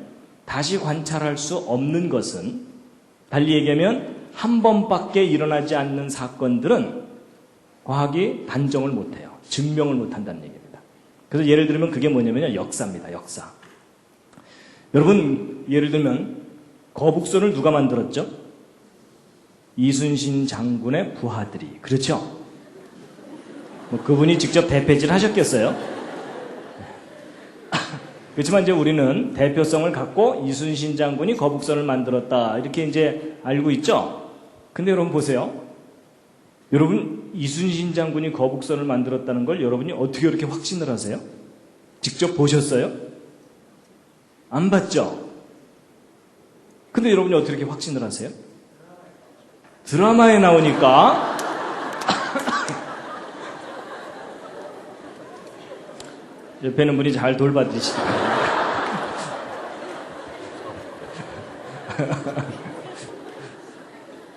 다시 관찰할 수 없는 것은, 달리 얘기하면 한 번밖에 일어나지 않는 사건들은 과학이 단정을 못해요. 증명을 못한다는 얘기입니다. 그래서 예를 들면 그게 뭐냐면요. 역사입니다. 역사. 여러분, 예를 들면 거북선을 누가 만들었죠? 이순신 장군의 부하들이. 그렇죠? 뭐 그분이 직접 대패질 하셨겠어요? 그렇지만 이제 우리는 대표성을 갖고 이순신 장군이 거북선을 만들었다, 이렇게 이제 알고 있죠? 근데 여러분 보세요. 여러분, 이순신 장군이 거북선을 만들었다는 걸 여러분이 어떻게 그렇게 확신을 하세요? 직접 보셨어요? 안 봤죠? 근데 여러분이 어떻게 이렇게 확신을 하세요? 드라마에 나오니까. 옆에 있는 분이 잘 돌봐드리시기 바랍니다.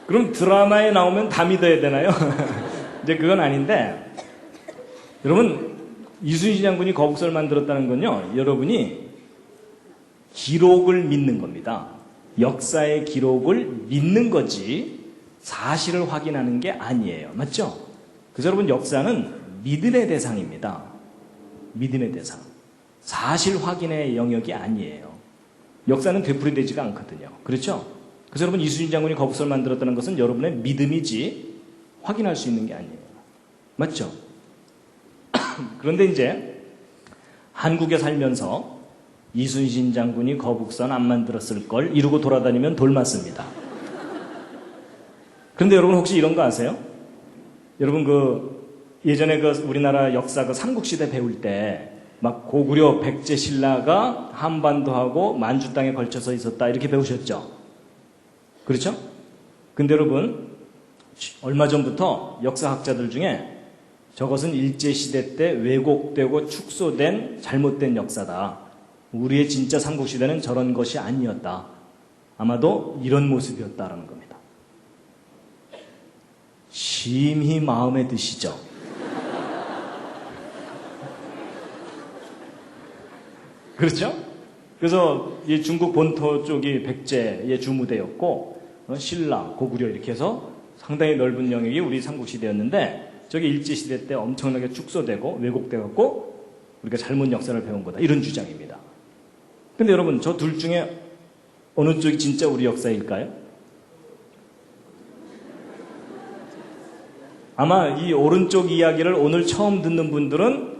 그럼 드라마에 나오면 다 믿어야 되나요? 이제 그건 아닌데, 여러분, 이순신 장군이 거북선을 만들었다는 건요, 여러분이 기록을 믿는 겁니다. 역사의 기록을 믿는 거지 사실을 확인하는 게 아니에요. 맞죠? 그래서 여러분, 역사는 믿음의 대상입니다. 믿음의 대상. 사실 확인의 영역이 아니에요. 역사는 되풀이되지가 않거든요. 그렇죠? 그래서 여러분, 이순신 장군이 거북선을 만들었다는 것은 여러분의 믿음이지 확인할 수 있는 게 아니에요. 맞죠? 그런데 이제 한국에 살면서 이순신 장군이 거북선 안 만들었을 걸 이러고 돌아다니면 돌 맞습니다. 그런데 여러분, 혹시 이런 거 아세요? 여러분, 예전에 우리나라 역사 삼국시대 배울 때 막 고구려 백제 신라가 한반도하고 만주 땅에 걸쳐서 있었다, 이렇게 배우셨죠? 그렇죠? 근데 여러분, 얼마 전부터 역사학자들 중에 저것은 일제시대 때 왜곡되고 축소된 잘못된 역사다, 우리의 진짜 삼국시대는 저런 것이 아니었다, 아마도 이런 모습이었다라는 겁니다. 심히 마음에 드시죠? 그렇죠? 그래서 이 중국 본토 쪽이 백제의 주무대였고, 신라, 고구려 이렇게 해서 상당히 넓은 영역이 우리 삼국시대였는데, 저게 일제시대 때 엄청나게 축소되고 왜곡돼갖고 우리가 잘못 역사를 배운 거다, 이런 주장입니다. 근데 여러분, 저 둘 중에 어느 쪽이 진짜 우리 역사일까요? 아마 이 오른쪽 이야기를 오늘 처음 듣는 분들은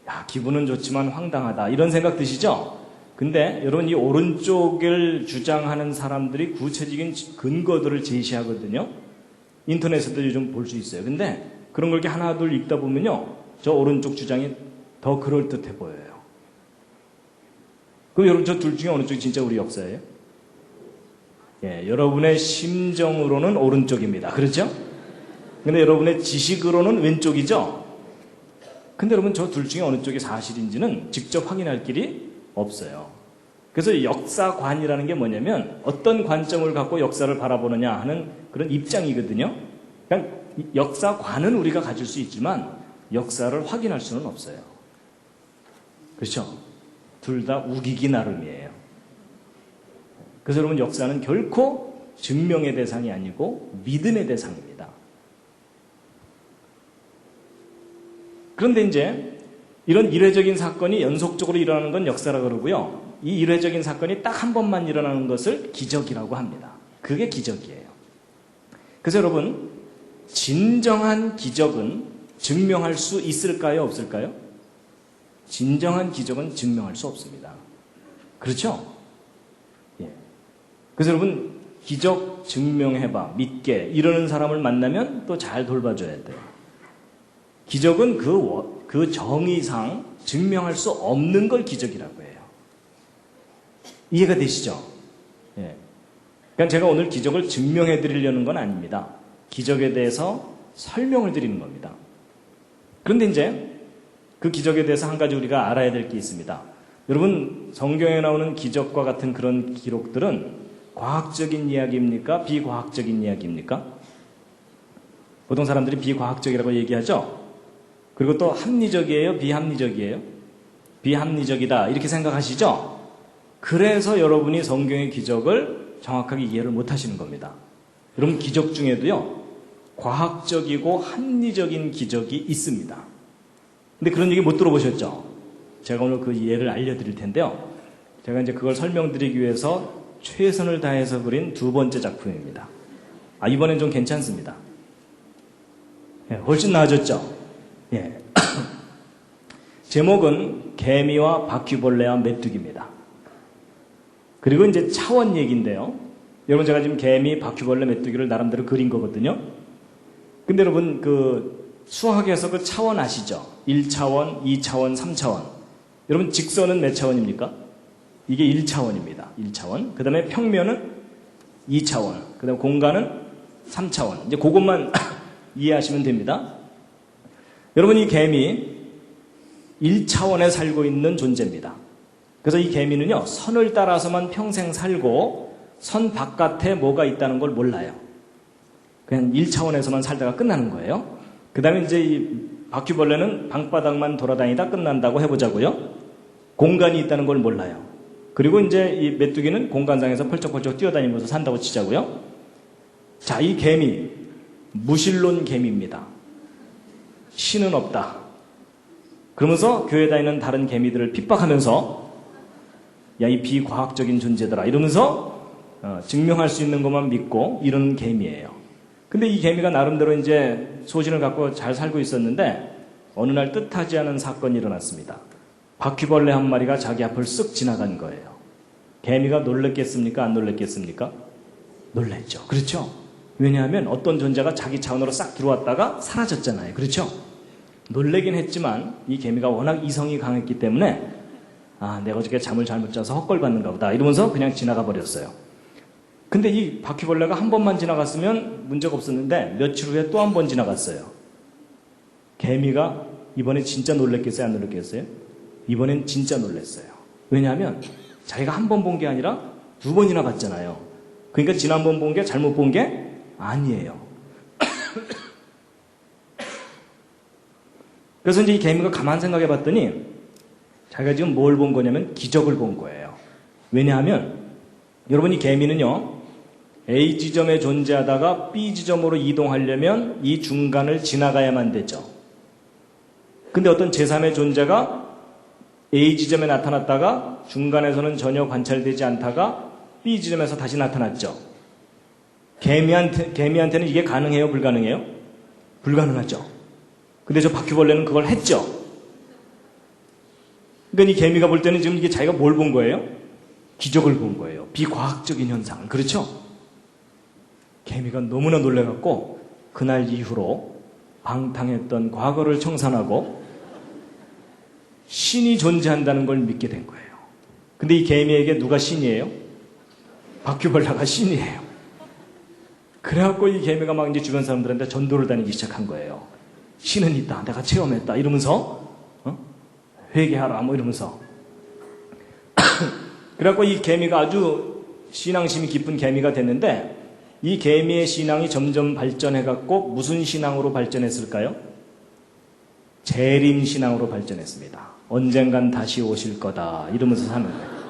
야, 기분은 좋지만 황당하다, 이런 생각 드시죠? 근데 여러분, 이 오른쪽을 주장하는 사람들이 구체적인 근거들을 제시하거든요. 인터넷에도 요즘 볼 수 있어요. 근데 그런 걸 이렇게 하나 둘 읽다 보면요, 저 오른쪽 주장이 더 그럴듯해 보여요. 그럼 여러분, 저 둘 중에 어느 쪽이 진짜 우리 역사예요? 예, 여러분의 심정으로는 오른쪽입니다. 그렇죠? 근데 여러분의 지식으로는 왼쪽이죠? 근데 여러분, 저 둘 중에 어느 쪽이 사실인지는 직접 확인할 길이 없어요. 그래서 역사관이라는 게 뭐냐면 어떤 관점을 갖고 역사를 바라보느냐 하는 그런 입장이거든요. 그러니까 역사관은 우리가 가질 수 있지만 역사를 확인할 수는 없어요. 그렇죠? 둘 다 우기기 나름이에요. 그래서 여러분 역사는 결코 증명의 대상이 아니고 믿음의 대상입니다. 그런데 이제 이런 이례적인 사건이 연속적으로 일어나는 건 역사라 그러고요. 이 이례적인 사건이 딱 한 번만 일어나는 것을 기적이라고 합니다. 그게 기적이에요. 그래서 여러분, 진정한 기적은 증명할 수 있을까요? 없을까요? 진정한 기적은 증명할 수 없습니다. 그렇죠? 예. 그래서 여러분, 기적 증명해봐, 믿게 이러는 사람을 만나면 또 잘 돌봐줘야 돼요. 기적은 그 정의상 증명할 수 없는 걸 기적이라고 해요. 이해가 되시죠? 예. 그러니까 제가 오늘 기적을 증명해 드리려는 건 아닙니다. 기적에 대해서 설명을 드리는 겁니다. 그런데 이제 그 기적에 대해서 한 가지 우리가 알아야 될 게 있습니다. 여러분, 성경에 나오는 기적과 같은 그런 기록들은 과학적인 이야기입니까? 비과학적인 이야기입니까? 보통 사람들이 비과학적이라고 얘기하죠? 그리고 또 합리적이에요? 비합리적이에요? 비합리적이다 이렇게 생각하시죠? 그래서 여러분이 성경의 기적을 정확하게 이해를 못 하시는 겁니다. 여러분, 기적 중에도요, 과학적이고 합리적인 기적이 있습니다. 근데 그런 얘기 못 들어보셨죠? 제가 오늘 그 예를 알려드릴 텐데요. 제가 이제 그걸 설명드리기 위해서 최선을 다해서 그린 두 번째 작품입니다. 이번엔 좀 괜찮습니다. 예, 훨씬 나아졌죠? 예. 제목은 개미와 바퀴벌레와 메뚜기입니다. 그리고 이제 차원 얘기인데요. 여러분, 제가 지금 개미, 바퀴벌레, 메뚜기를 나름대로 그린 거거든요. 근데 여러분, 그 수학에서 그 차원 아시죠? 1차원, 2차원, 3차원. 여러분, 직선은 몇 차원입니까? 이게 1차원입니다. 1차원. 그 다음에 평면은 2차원. 그 다음에 공간은 3차원. 이제 그것만 이해하시면 됩니다. 여러분, 이 개미 1차원에 살고 있는 존재입니다. 그래서 이 개미는요, 선을 따라서만 평생 살고 선 바깥에 뭐가 있다는 걸 몰라요. 그냥 1차원에서만 살다가 끝나는 거예요. 그 다음에 이제 이 바퀴벌레는 방바닥만 돌아다니다 끝난다고 해보자고요. 공간이 있다는 걸 몰라요. 그리고 이제 이 메뚜기는 공간상에서 펄쩍펄쩍 뛰어다니면서 산다고 치자고요. 자, 이 개미, 무신론 개미입니다. 신은 없다. 그러면서 교회 다니는 다른 개미들을 핍박하면서 야, 이 비과학적인 존재더라 이러면서 증명할 수 있는 것만 믿고 이런 개미예요. 근데 이 개미가 나름대로 이제 소신을 갖고 잘 살고 있었는데 어느 날 뜻하지 않은 사건이 일어났습니다. 바퀴벌레 한 마리가 자기 앞을 쓱 지나간 거예요. 개미가 놀랬겠습니까? 안 놀랬겠습니까? 놀랬죠. 그렇죠? 왜냐하면 어떤 존재가 자기 차원으로 싹 들어왔다가 사라졌잖아요. 그렇죠? 놀래긴 했지만 이 개미가 워낙 이성이 강했기 때문에 내가 어저께 잠을 잘못 자서 헛걸받는가 보다 이러면서 그냥 지나가 버렸어요. 근데 이 바퀴벌레가 한 번만 지나갔으면 문제가 없었는데 며칠 후에 또 한 번 지나갔어요. 개미가 이번에 진짜 놀랬겠어요? 안 놀랬겠어요? 이번엔 진짜 놀랬어요. 왜냐하면 자기가 한 번 본 게 아니라 두 번이나 봤잖아요. 그러니까 지난번 본 게 잘못 본 게 아니에요. 그래서 이제 이 개미가 가만 생각해 봤더니 자기가 지금 뭘 본 거냐면 기적을 본 거예요. 왜냐하면 여러분, 이 개미는요, A 지점에 존재하다가 B 지점으로 이동하려면 이 중간을 지나가야만 되죠. 근데 어떤 제3의 존재가 A 지점에 나타났다가 중간에서는 전혀 관찰되지 않다가 B 지점에서 다시 나타났죠. 개미한테는 이게 가능해요? 불가능해요? 불가능하죠. 근데 저 바퀴벌레는 그걸 했죠. 그러니까 이 개미가 볼 때는 지금 이게 자기가 뭘 본 거예요? 기적을 본 거예요. 비과학적인 현상을. 그렇죠? 개미가 너무나 놀래갖고 그날 이후로 방탕했던 과거를 청산하고 신이 존재한다는 걸 믿게 된 거예요. 근데 이 개미에게 누가 신이에요? 바퀴벌레가 신이에요. 그래갖고 이 개미가 막 이제 주변 사람들한테 전도를 다니기 시작한 거예요. 신은 있다. 내가 체험했다. 이러면서 회개하라. 뭐 이러면서. 그래갖고 이 개미가 아주 신앙심이 깊은 개미가 됐는데 이 개미의 신앙이 점점 발전해갖고 무슨 신앙으로 발전했을까요? 재림 신앙으로 발전했습니다. 언젠간 다시 오실 거다. 이러면서 사는 거예요.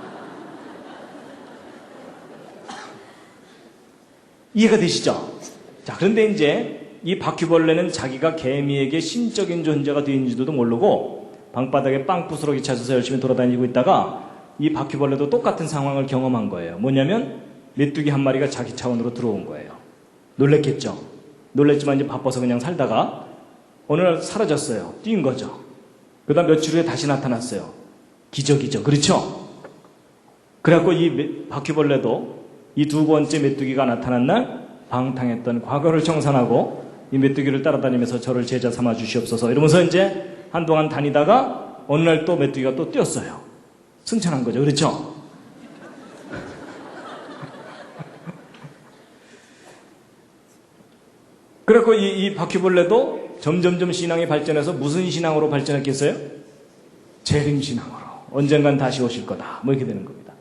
이해가 되시죠? 자, 그런데 이제 이 바퀴벌레는 자기가 개미에게 신적인 존재가 되는지도 모르고 방바닥에 빵 부스러기 찾아서 열심히 돌아다니고 있다가 이 바퀴벌레도 똑같은 상황을 경험한 거예요. 뭐냐면 메뚜기 한 마리가 자기 차원으로 들어온 거예요. 놀랬겠죠? 놀랬지만 이제 바빠서 그냥 살다가 어느 날 사라졌어요. 뛴 거죠. 그 다음 며칠 후에 다시 나타났어요. 기적이죠. 그렇죠? 그래갖고 이 바퀴벌레도 이 두 번째 메뚜기가 나타난 날 방탕했던 과거를 청산하고 이 메뚜기를 따라다니면서 저를 제자 삼아 주시옵소서 이러면서 이제 한동안 다니다가 어느 날 또 메뚜기가 또 뛰었어요. 승천한 거죠. 그렇죠? 그래갖고 이 바퀴벌레도 점점점 신앙이 발전해서 무슨 신앙으로 발전했겠어요? 재림신앙으로. 언젠간 다시 오실 거다. 뭐 이렇게 되는 겁니다.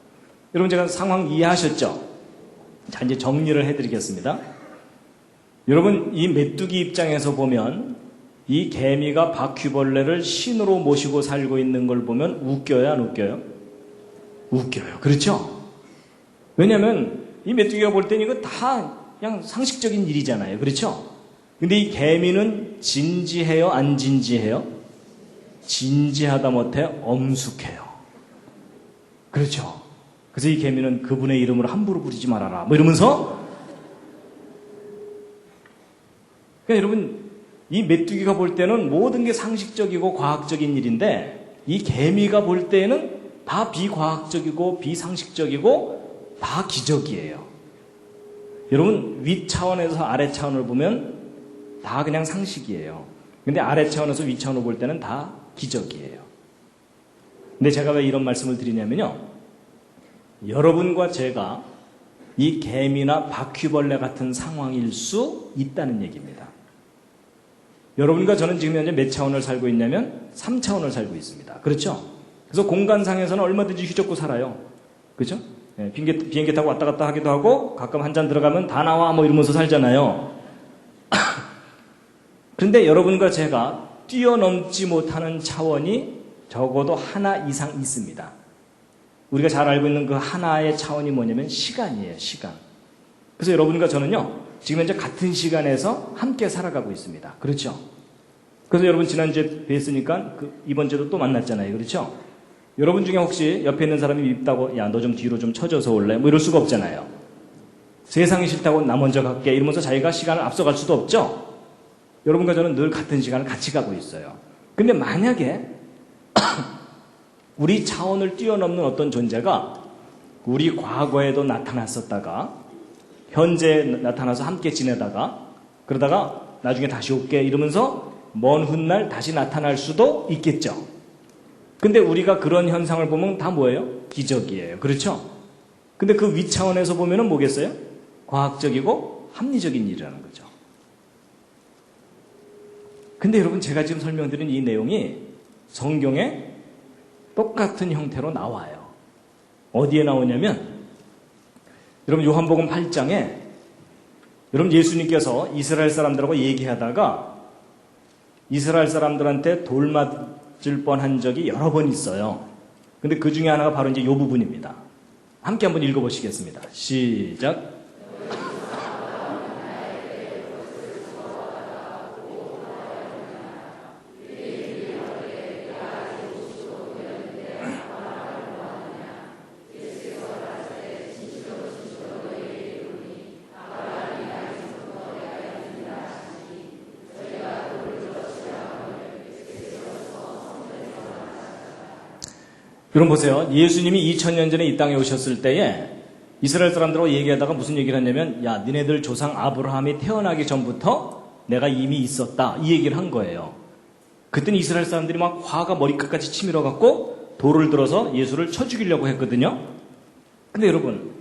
여러분 제가 상황 이해하셨죠? 자, 이제 정리를 해드리겠습니다. 여러분 이 메뚜기 입장에서 보면 이 개미가 바퀴벌레를 신으로 모시고 살고 있는 걸 보면 웃겨요, 안 웃겨요? 웃겨요. 그렇죠? 왜냐하면 이 메뚜기가 볼 때는 이거 다 그냥 상식적인 일이잖아요. 그렇죠? 근데 이 개미는 진지해요, 안 진지해요? 진지하다 못해 엄숙해요. 그렇죠? 그래서 이 개미는 그분의 이름을 함부로 부르지 말아라. 뭐 이러면서 그러니까 여러분 이 메뚜기가 볼 때는 모든 게 상식적이고 과학적인 일인데 이 개미가 볼 때는 다 비과학적이고 비상식적이고 다 기적이에요. 여러분 위 차원에서 아래 차원을 보면 다 그냥 상식이에요. 근데 아래 차원에서 위 차원을 볼 때는 다 기적이에요. 근데 제가 왜 이런 말씀을 드리냐면요. 여러분과 제가 이 개미나 바퀴벌레 같은 상황일 수 있다는 얘기입니다. 여러분과 저는 지금 현재 몇 차원을 살고 있냐면 3차원을 살고 있습니다. 그렇죠? 그래서 공간상에서는 얼마든지 휘젓고 살아요. 그렇죠? 네, 비행기 타고 왔다 갔다 하기도 하고 가끔 한 잔 들어가면 다 나와 뭐 이러면서 살잖아요. 그런데 여러분과 제가 뛰어넘지 못하는 차원이 적어도 하나 이상 있습니다. 우리가 잘 알고 있는 그 하나의 차원이 뭐냐면 시간이에요. 시간. 그래서 여러분과 저는요. 지금 현재 같은 시간에서 함께 살아가고 있습니다. 그렇죠? 그래서 여러분 지난주에 뵀으니까 이번 주에도 또 만났잖아요. 그렇죠? 여러분 중에 혹시 옆에 있는 사람이 밉다고 야, 너 좀 뒤로 좀 쳐져서 올래? 뭐 이럴 수가 없잖아요. 세상이 싫다고 나 먼저 갈게 이러면서 자기가 시간을 앞서갈 수도 없죠? 여러분과 저는 늘 같은 시간을 같이 가고 있어요. 근데 만약에 우리 차원을 뛰어넘는 어떤 존재가 우리 과거에도 나타났었다가 현재 나타나서 함께 지내다가 그러다가 나중에 다시 올게 이러면서 먼 훗날 다시 나타날 수도 있겠죠. 근데 우리가 그런 현상을 보면 다 뭐예요? 기적이에요. 그렇죠? 근데 그 위차원에서 보면은 뭐겠어요? 과학적이고 합리적인 일이라는 거죠. 근데 여러분 제가 지금 설명드린 이 내용이 성경에 똑같은 형태로 나와요. 어디에 나오냐면 여러분 요한복음 8장에 여러분 예수님께서 이스라엘 사람들하고 얘기하다가 이스라엘 사람들한테 돌 맞을 뻔한 적이 여러 번 있어요. 근데 그 중에 하나가 바로 이제 요 부분입니다. 함께 한번 읽어보시겠습니다. 시작. 여러분 보세요. 예수님이 2000년 전에 이 땅에 오셨을 때에 이스라엘 사람들하고 얘기하다가 무슨 얘기를 했냐면 야 니네들 조상 아브라함이 태어나기 전부터 내가 이미 있었다 이 얘기를 한 거예요. 그때는 이스라엘 사람들이 막 화가 머리끝까지 치밀어 갖고 돌을 들어서 예수를 쳐 죽이려고 했거든요. 근데 여러분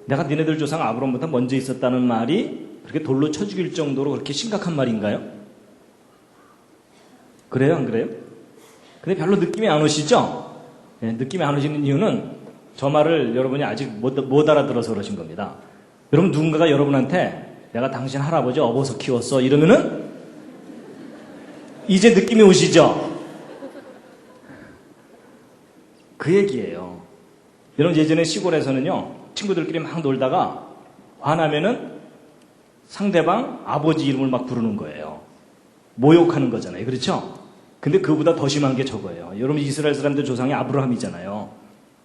내가 니네들 조상 아브라함보다 먼저 있었다는 말이 그렇게 돌로 쳐 죽일 정도로 그렇게 심각한 말인가요? 그래요 안 그래요? 근데 별로 느낌이 안 오시죠? 네, 느낌이 안 오시는 이유는 저 말을 여러분이 아직 못 알아들어서 그러신 겁니다. 여러분 누군가가 여러분한테 내가 당신 할아버지 업어서 키웠어 이러면은 이제 느낌이 오시죠? 그 얘기예요. 여러분 예전에 시골에서는요 친구들끼리 막 놀다가 화나면은 상대방 아버지 이름을 막 부르는 거예요. 모욕하는 거잖아요. 그렇죠? 근데 그보다 더 심한 게 저거예요. 여러분 이스라엘 사람들 조상이 아브라함이잖아요.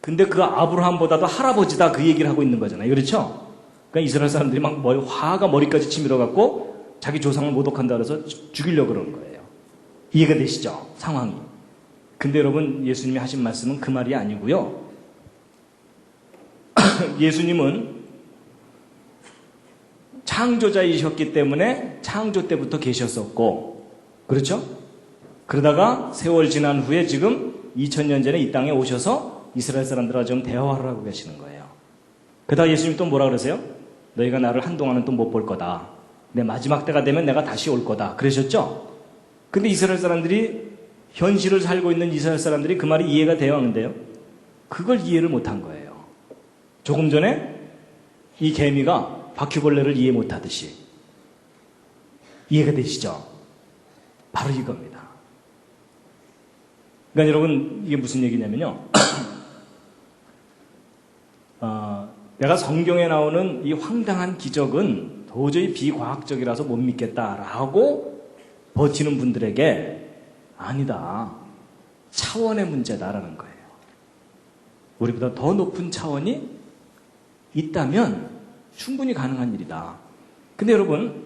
근데 그 아브라함보다도 할아버지다 그 얘기를 하고 있는 거잖아요. 그렇죠? 그러니까 이스라엘 사람들이 막 화가 머리까지 치밀어 갖고 자기 조상을 모독한다 그래서 죽이려고 그러는 거예요. 이해가 되시죠? 상황이. 근데 여러분 예수님이 하신 말씀은 그 말이 아니고요. 예수님은 창조자이셨기 때문에 창조 때부터 계셨었고, 그렇죠? 그러다가 세월 지난 후에 지금 2000년 전에 이 땅에 오셔서 이스라엘 사람들과 좀 대화를 하고 계시는 거예요. 그러다가 예수님이 또 뭐라 그러세요? 너희가 나를 한동안은 또 못 볼 거다. 내 마지막 때가 되면 내가 다시 올 거다. 그러셨죠? 근데 이스라엘 사람들이, 현실을 살고 있는 이스라엘 사람들이 그 말이 이해가 돼야 하는데요. 그걸 이해를 못한 거예요. 조금 전에 이 개미가 바퀴벌레를 이해 못하듯이. 이해가 되시죠? 바로 이겁니다. 그러니까 여러분 이게 무슨 얘기냐면요. 내가 성경에 나오는 이 황당한 기적은 도저히 비과학적이라서 못 믿겠다라고 버티는 분들에게 아니다. 차원의 문제다라는 거예요. 우리보다 더 높은 차원이 있다면 충분히 가능한 일이다. 근데 여러분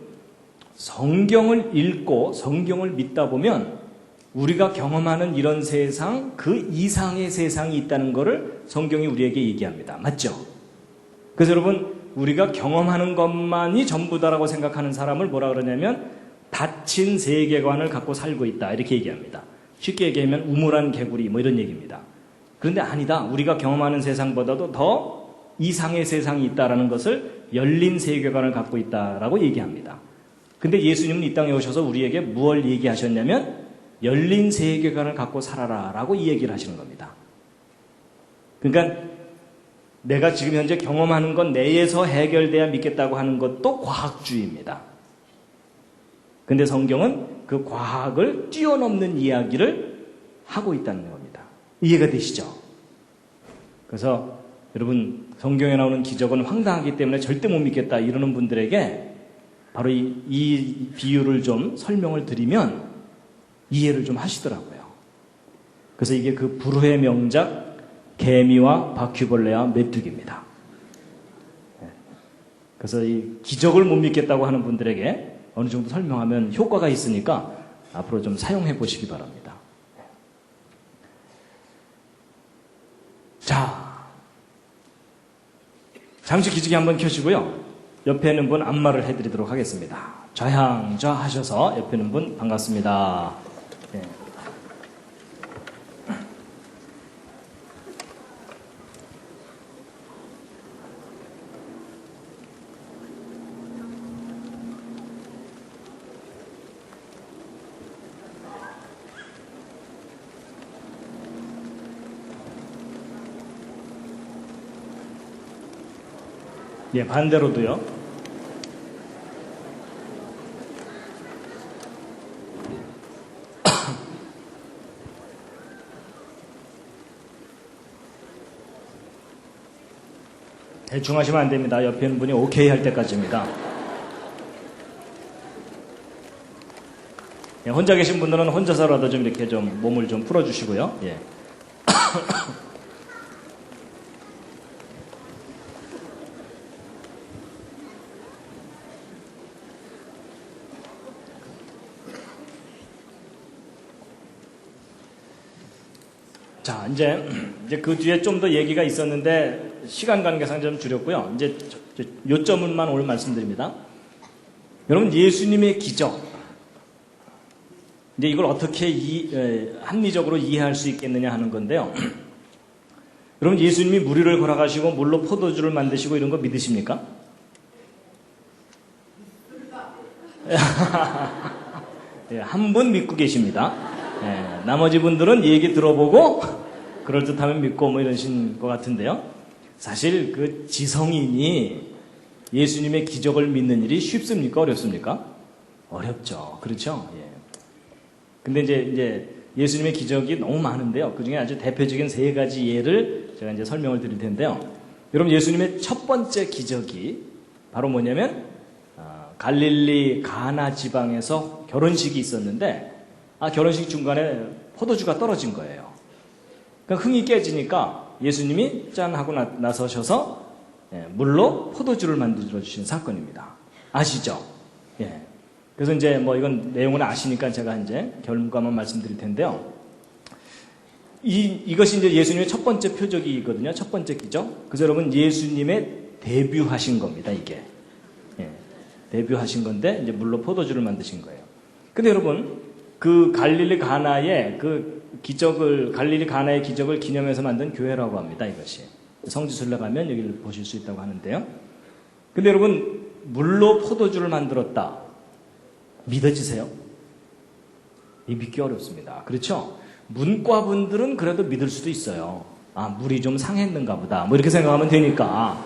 성경을 읽고 성경을 믿다 보면 우리가 경험하는 이런 세상, 그 이상의 세상이 있다는 것을 성경이 우리에게 얘기합니다. 맞죠? 그래서 여러분 우리가 경험하는 것만이 전부다라고 생각하는 사람을 뭐라 그러냐면 닫힌 세계관을 갖고 살고 있다 이렇게 얘기합니다. 쉽게 얘기하면 우물안 개구리 뭐 이런 얘기입니다. 그런데 아니다. 우리가 경험하는 세상보다도 더 이상의 세상이 있다라는 것을 열린 세계관을 갖고 있다라고 얘기합니다. 근데 예수님은 이 땅에 오셔서 우리에게 무엇을 얘기하셨냐면 열린 세계관을 갖고 살아라라고 이 얘기를 하시는 겁니다. 그러니까 내가 지금 현재 경험하는 건 내에서 해결돼야 믿겠다고 하는 것도 과학주의입니다. 근데 성경은 그 과학을 뛰어넘는 이야기를 하고 있다는 겁니다. 이해가 되시죠? 그래서 여러분 성경에 나오는 기적은 황당하기 때문에 절대 못 믿겠다 이러는 분들에게 바로 이 비유를 좀 설명을 드리면 이해를 좀 하시더라고요. 그래서 이게 그 불후의 명작 개미와 바퀴벌레와 메뚜기입니다. 그래서 이 기적을 못 믿겠다고 하는 분들에게 어느 정도 설명하면 효과가 있으니까 앞으로 좀 사용해 보시기 바랍니다. 자, 잠시 기지개 한번 켜시고요. 옆에 있는 분 안마를 해드리도록 하겠습니다. 좌향좌 하셔서 옆에 있는 분 반갑습니다. 네. 예, 반대로도요. 대충 하시면 안 됩니다. 옆에 있는 분이 오케이 할 때까지입니다. 예, 혼자 계신 분들은 혼자서라도 좀 이렇게 좀 몸을 좀 풀어주시고요. 예. 자, 이제 그 뒤에 좀 더 얘기가 있었는데 시간 관계상 좀 줄였고요. 이제 요점만 오늘 말씀드립니다. 여러분 예수님의 기적, 이제 이걸 어떻게 합리적으로 이해할 수 있겠느냐 하는 건데요. 여러분 예수님이 무리를 걸어가시고 물로 포도주를 만드시고 이런 거 믿으십니까? 예, 한 분 믿고 계십니다. 예, 나머지 분들은 얘기 들어보고 그럴듯하면 믿고 뭐 이러신 것 같은데요. 사실 그 지성인이 예수님의 기적을 믿는 일이 쉽습니까? 어렵습니까? 어렵죠. 그렇죠? 예. 근데 이제 예수님의 기적이 너무 많은데요. 그 중에 아주 대표적인 세 가지 예를 제가 이제 설명을 드릴 텐데요. 여러분 예수님의 첫 번째 기적이 바로 뭐냐면 갈릴리 가나 지방에서 결혼식이 있었는데 결혼식 중간에 포도주가 떨어진 거예요. 그러니까 흥이 깨지니까 예수님이 짠 하고 나서셔서 물로 포도주를 만들어 주신 사건입니다. 아시죠? 예. 그래서 이제 이건 내용을 아시니까 제가 이제 결과만 말씀드릴 텐데요. 이것이 이제 예수님의 첫 번째 표적이거든요. 첫 번째 기적. 그래서 여러분 예수님의 데뷔하신 겁니다. 이게. 예. 데뷔하신 건데 이제 물로 포도주를 만드신 거예요. 근데 여러분 그 갈릴리 가나의 기적을 기념해서 만든 교회라고 합니다. 이것이. 성지순례 가면 여기를 보실 수 있다고 하는데요. 근데 여러분 물로 포도주를 만들었다. 믿어지세요? 믿기 어렵습니다. 그렇죠? 문과분들은 그래도 믿을 수도 있어요. 물이 좀 상했는가 보다. 이렇게 생각하면 되니까.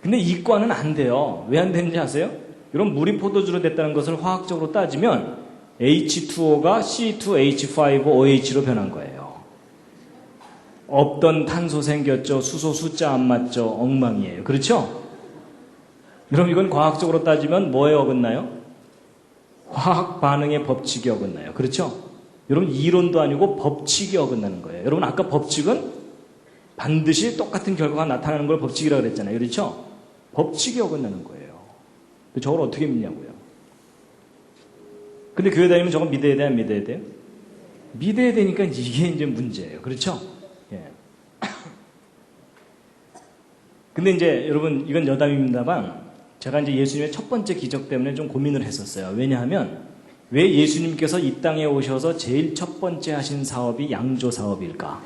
근데 이과는 안 돼요. 왜 안 되는지 아세요? 여러분 물이 포도주로 됐다는 것을 화학적으로 따지면 H2O가 C2H5OH로 변한 거예요. 없던 탄소 생겼죠. 수소 숫자 안 맞죠. 엉망이에요. 그렇죠? 여러분 이건 과학적으로 따지면 뭐에 어긋나요? 화학 반응의 법칙이 어긋나요. 그렇죠? 여러분 이론도 아니고 법칙이 어긋나는 거예요. 여러분 아까 법칙은 반드시 똑같은 결과가 나타나는 걸 법칙이라고 그랬잖아요. 그렇죠? 법칙이 어긋나는 거예요. 저걸 어떻게 믿냐고요. 근데 교회 다니면 저건 믿어야 돼요? 안 믿어야 돼요? 믿어야 되니까 이게 이제 문제예요. 그렇죠? 예. 근데 이제 여러분 이건 여담입니다만 제가 이제 예수님의 첫 번째 기적 때문에 좀 고민을 했었어요. 왜냐하면 왜 예수님께서 이 땅에 오셔서 제일 첫 번째 하신 사업이 양조 사업일까?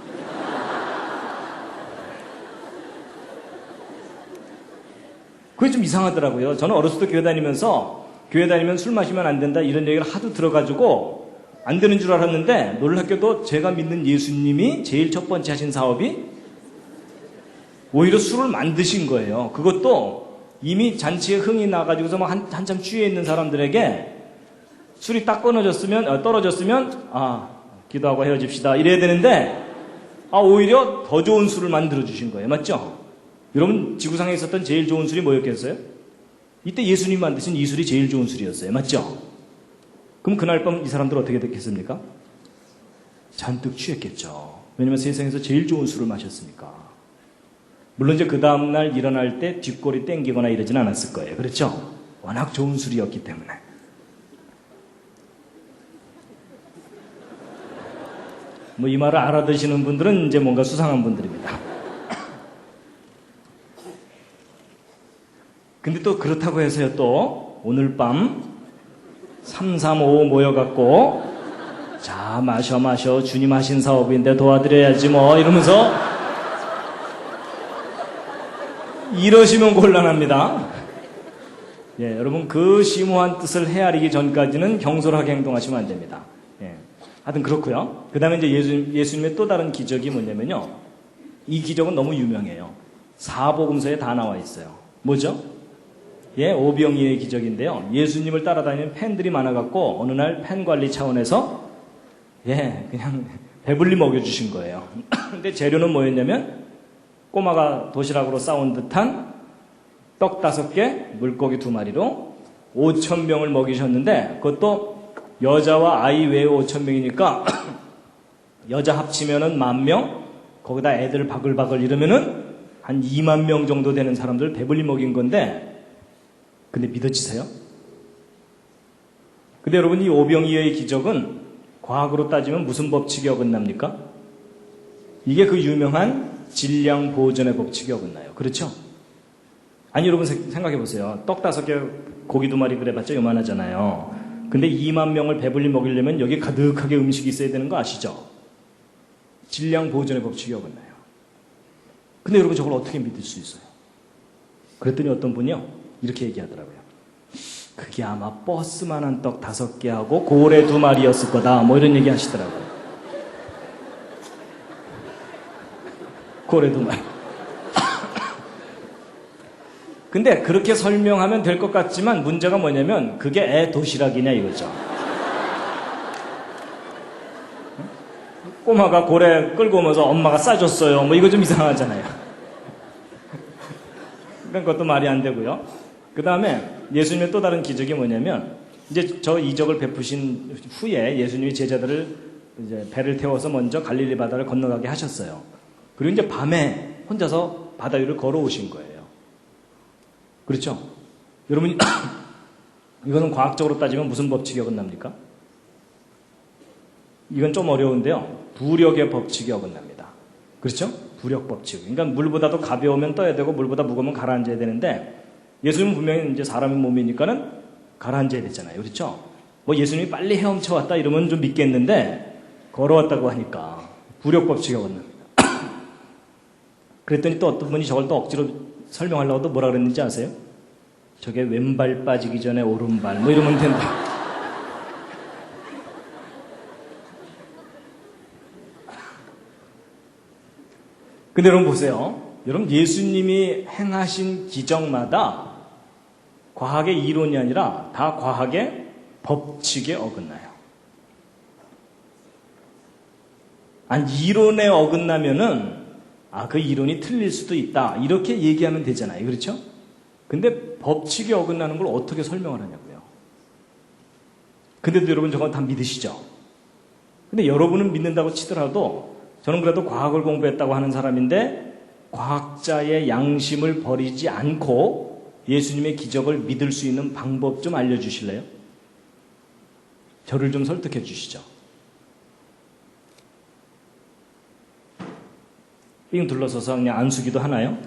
그게 좀 이상하더라고요. 저는 어렸을 때 교회 다니면 술 마시면 안 된다 이런 얘기를 하도 들어가지고 안 되는 줄 알았는데 놀랍게도 제가 믿는 예수님이 제일 첫 번째 하신 사업이 오히려 술을 만드신 거예요. 그것도 이미 잔치에 흥이 나가지고서 막 한참 취해 있는 사람들에게 술이 딱 떨어졌으면 기도하고 헤어집시다 이래야 되는데 오히려 더 좋은 술을 만들어 주신 거예요. 맞죠? 여러분 지구상에 있었던 제일 좋은 술이 뭐였겠어요? 이때 예수님 만드신 이 술이 제일 좋은 술이었어요. 맞죠? 그럼 그날 밤 이 사람들 어떻게 됐겠습니까? 잔뜩 취했겠죠. 왜냐면 세상에서 제일 좋은 술을 마셨으니까. 물론 이제 그 다음날 일어날 때 뒷골이 땡기거나 이러진 않았을 거예요. 그렇죠? 워낙 좋은 술이었기 때문에. 이 말을 알아듣시는 분들은 이제 뭔가 수상한 분들입니다. 근데 또 그렇다고 해서요, 또 오늘 밤 335 모여갖고 자 마셔 주님 하신 사업인데 도와드려야지 이러면서 이러시면 gon란합니다. 예, 여러분 그 심오한 뜻을 헤아리기 전까지는 경솔하게 행동하시면 안 됩니다. 예, 하여튼 그렇고요. 그 다음에 이제 예수님의 또 다른 기적이 뭐냐면요. 이 기적은 너무 유명해요. 사복음서에 다 나와 있어요. 뭐죠? 예, 오병이어의 기적인데요. 예수님을 따라다니는 팬들이 많아갖고 어느 날 팬 관리 차원에서 그냥 배불리 먹여주신 거예요. 근데 재료는 뭐였냐면 꼬마가 도시락으로 싸온 듯한 떡 5개, 물고기 2마리로 5,000명을 먹이셨는데 그것도 여자와 아이 외에 5,000명이니까 여자 합치면은 10,000명, 거기다 애들 바글바글 이러면은 한 2만 명 정도 되는 사람들 배불리 먹인 건데 근데 믿어지세요? 근데 여러분 이 오병이어의 기적은 과학으로 따지면 무슨 법칙이 어긋납니까? 이게 그 유명한 질량 보존의 법칙이 어긋나요. 그렇죠? 아니 여러분 생각해 보세요. 떡 5개 고기 2마리 그래봤자 요만하잖아요. 근데 2만 명을 배불리 먹이려면 여기 가득하게 음식이 있어야 되는 거 아시죠? 질량 보존의 법칙이 어긋나요. 근데 여러분 저걸 어떻게 믿을 수 있어요? 그랬더니 어떤 분이요 이렇게 얘기하더라고요. 그게 아마 버스만한 떡 5개하고 고래 2마리였을 거다 이런 얘기 하시더라고요. 고래 2마리. 근데 그렇게 설명하면 될 것 같지만 문제가 뭐냐면 그게 애 도시락이냐 이거죠. 꼬마가 고래 끌고 오면서 엄마가 싸줬어요. 이거 좀 이상하잖아요. 그러니까 그것도 말이 안 되고요. 그 다음에 예수님의 또 다른 기적이 뭐냐면 이제 저 이적을 베푸신 후에 예수님이 제자들을 이제 배를 태워서 먼저 갈릴리 바다를 건너가게 하셨어요. 그리고 이제 밤에 혼자서 바다 위를 걸어오신 거예요. 그렇죠? 여러분 이거는 과학적으로 따지면 무슨 법칙이 어긋납니까? 이건 좀 어려운데요. 부력의 법칙이 어긋납니다. 그렇죠? 부력 법칙. 그러니까 물보다도 가벼우면 떠야 되고 물보다 무거우면 가라앉아야 되는데 예수님은 분명히 이제 사람의 몸이니까는 가라앉아야 되잖아요. 그렇죠? 뭐 예수님이 빨리 헤엄쳐 왔다 이러면 좀 믿겠는데 걸어왔다고 하니까 부력 법칙이 어긋납니다. 그랬더니 또 어떤 분이 저걸 또 억지로 설명하려고 또 뭐라 그랬는지 아세요? 저게 왼발 빠지기 전에 오른발 뭐 이러면 된다. 근데 여러분 보세요. 여러분 예수님이 행하신 기적마다 과학의 이론이 아니라 다 과학의 법칙에 어긋나요. 아니 이론에 어긋나면은 그 이론이 틀릴 수도 있다 이렇게 얘기하면 되잖아요. 그렇죠? 근데 법칙에 어긋나는 걸 어떻게 설명을 하냐고요. 근데도 여러분 저건 다 믿으시죠? 근데 여러분은 믿는다고 치더라도 저는 그래도 과학을 공부했다고 하는 사람인데 과학자의 양심을 버리지 않고 예수님의 기적을 믿을 수 있는 방법 좀 알려주실래요? 저를 좀 설득해 주시죠. 삥 둘러서서 그냥 안수기도 하나요?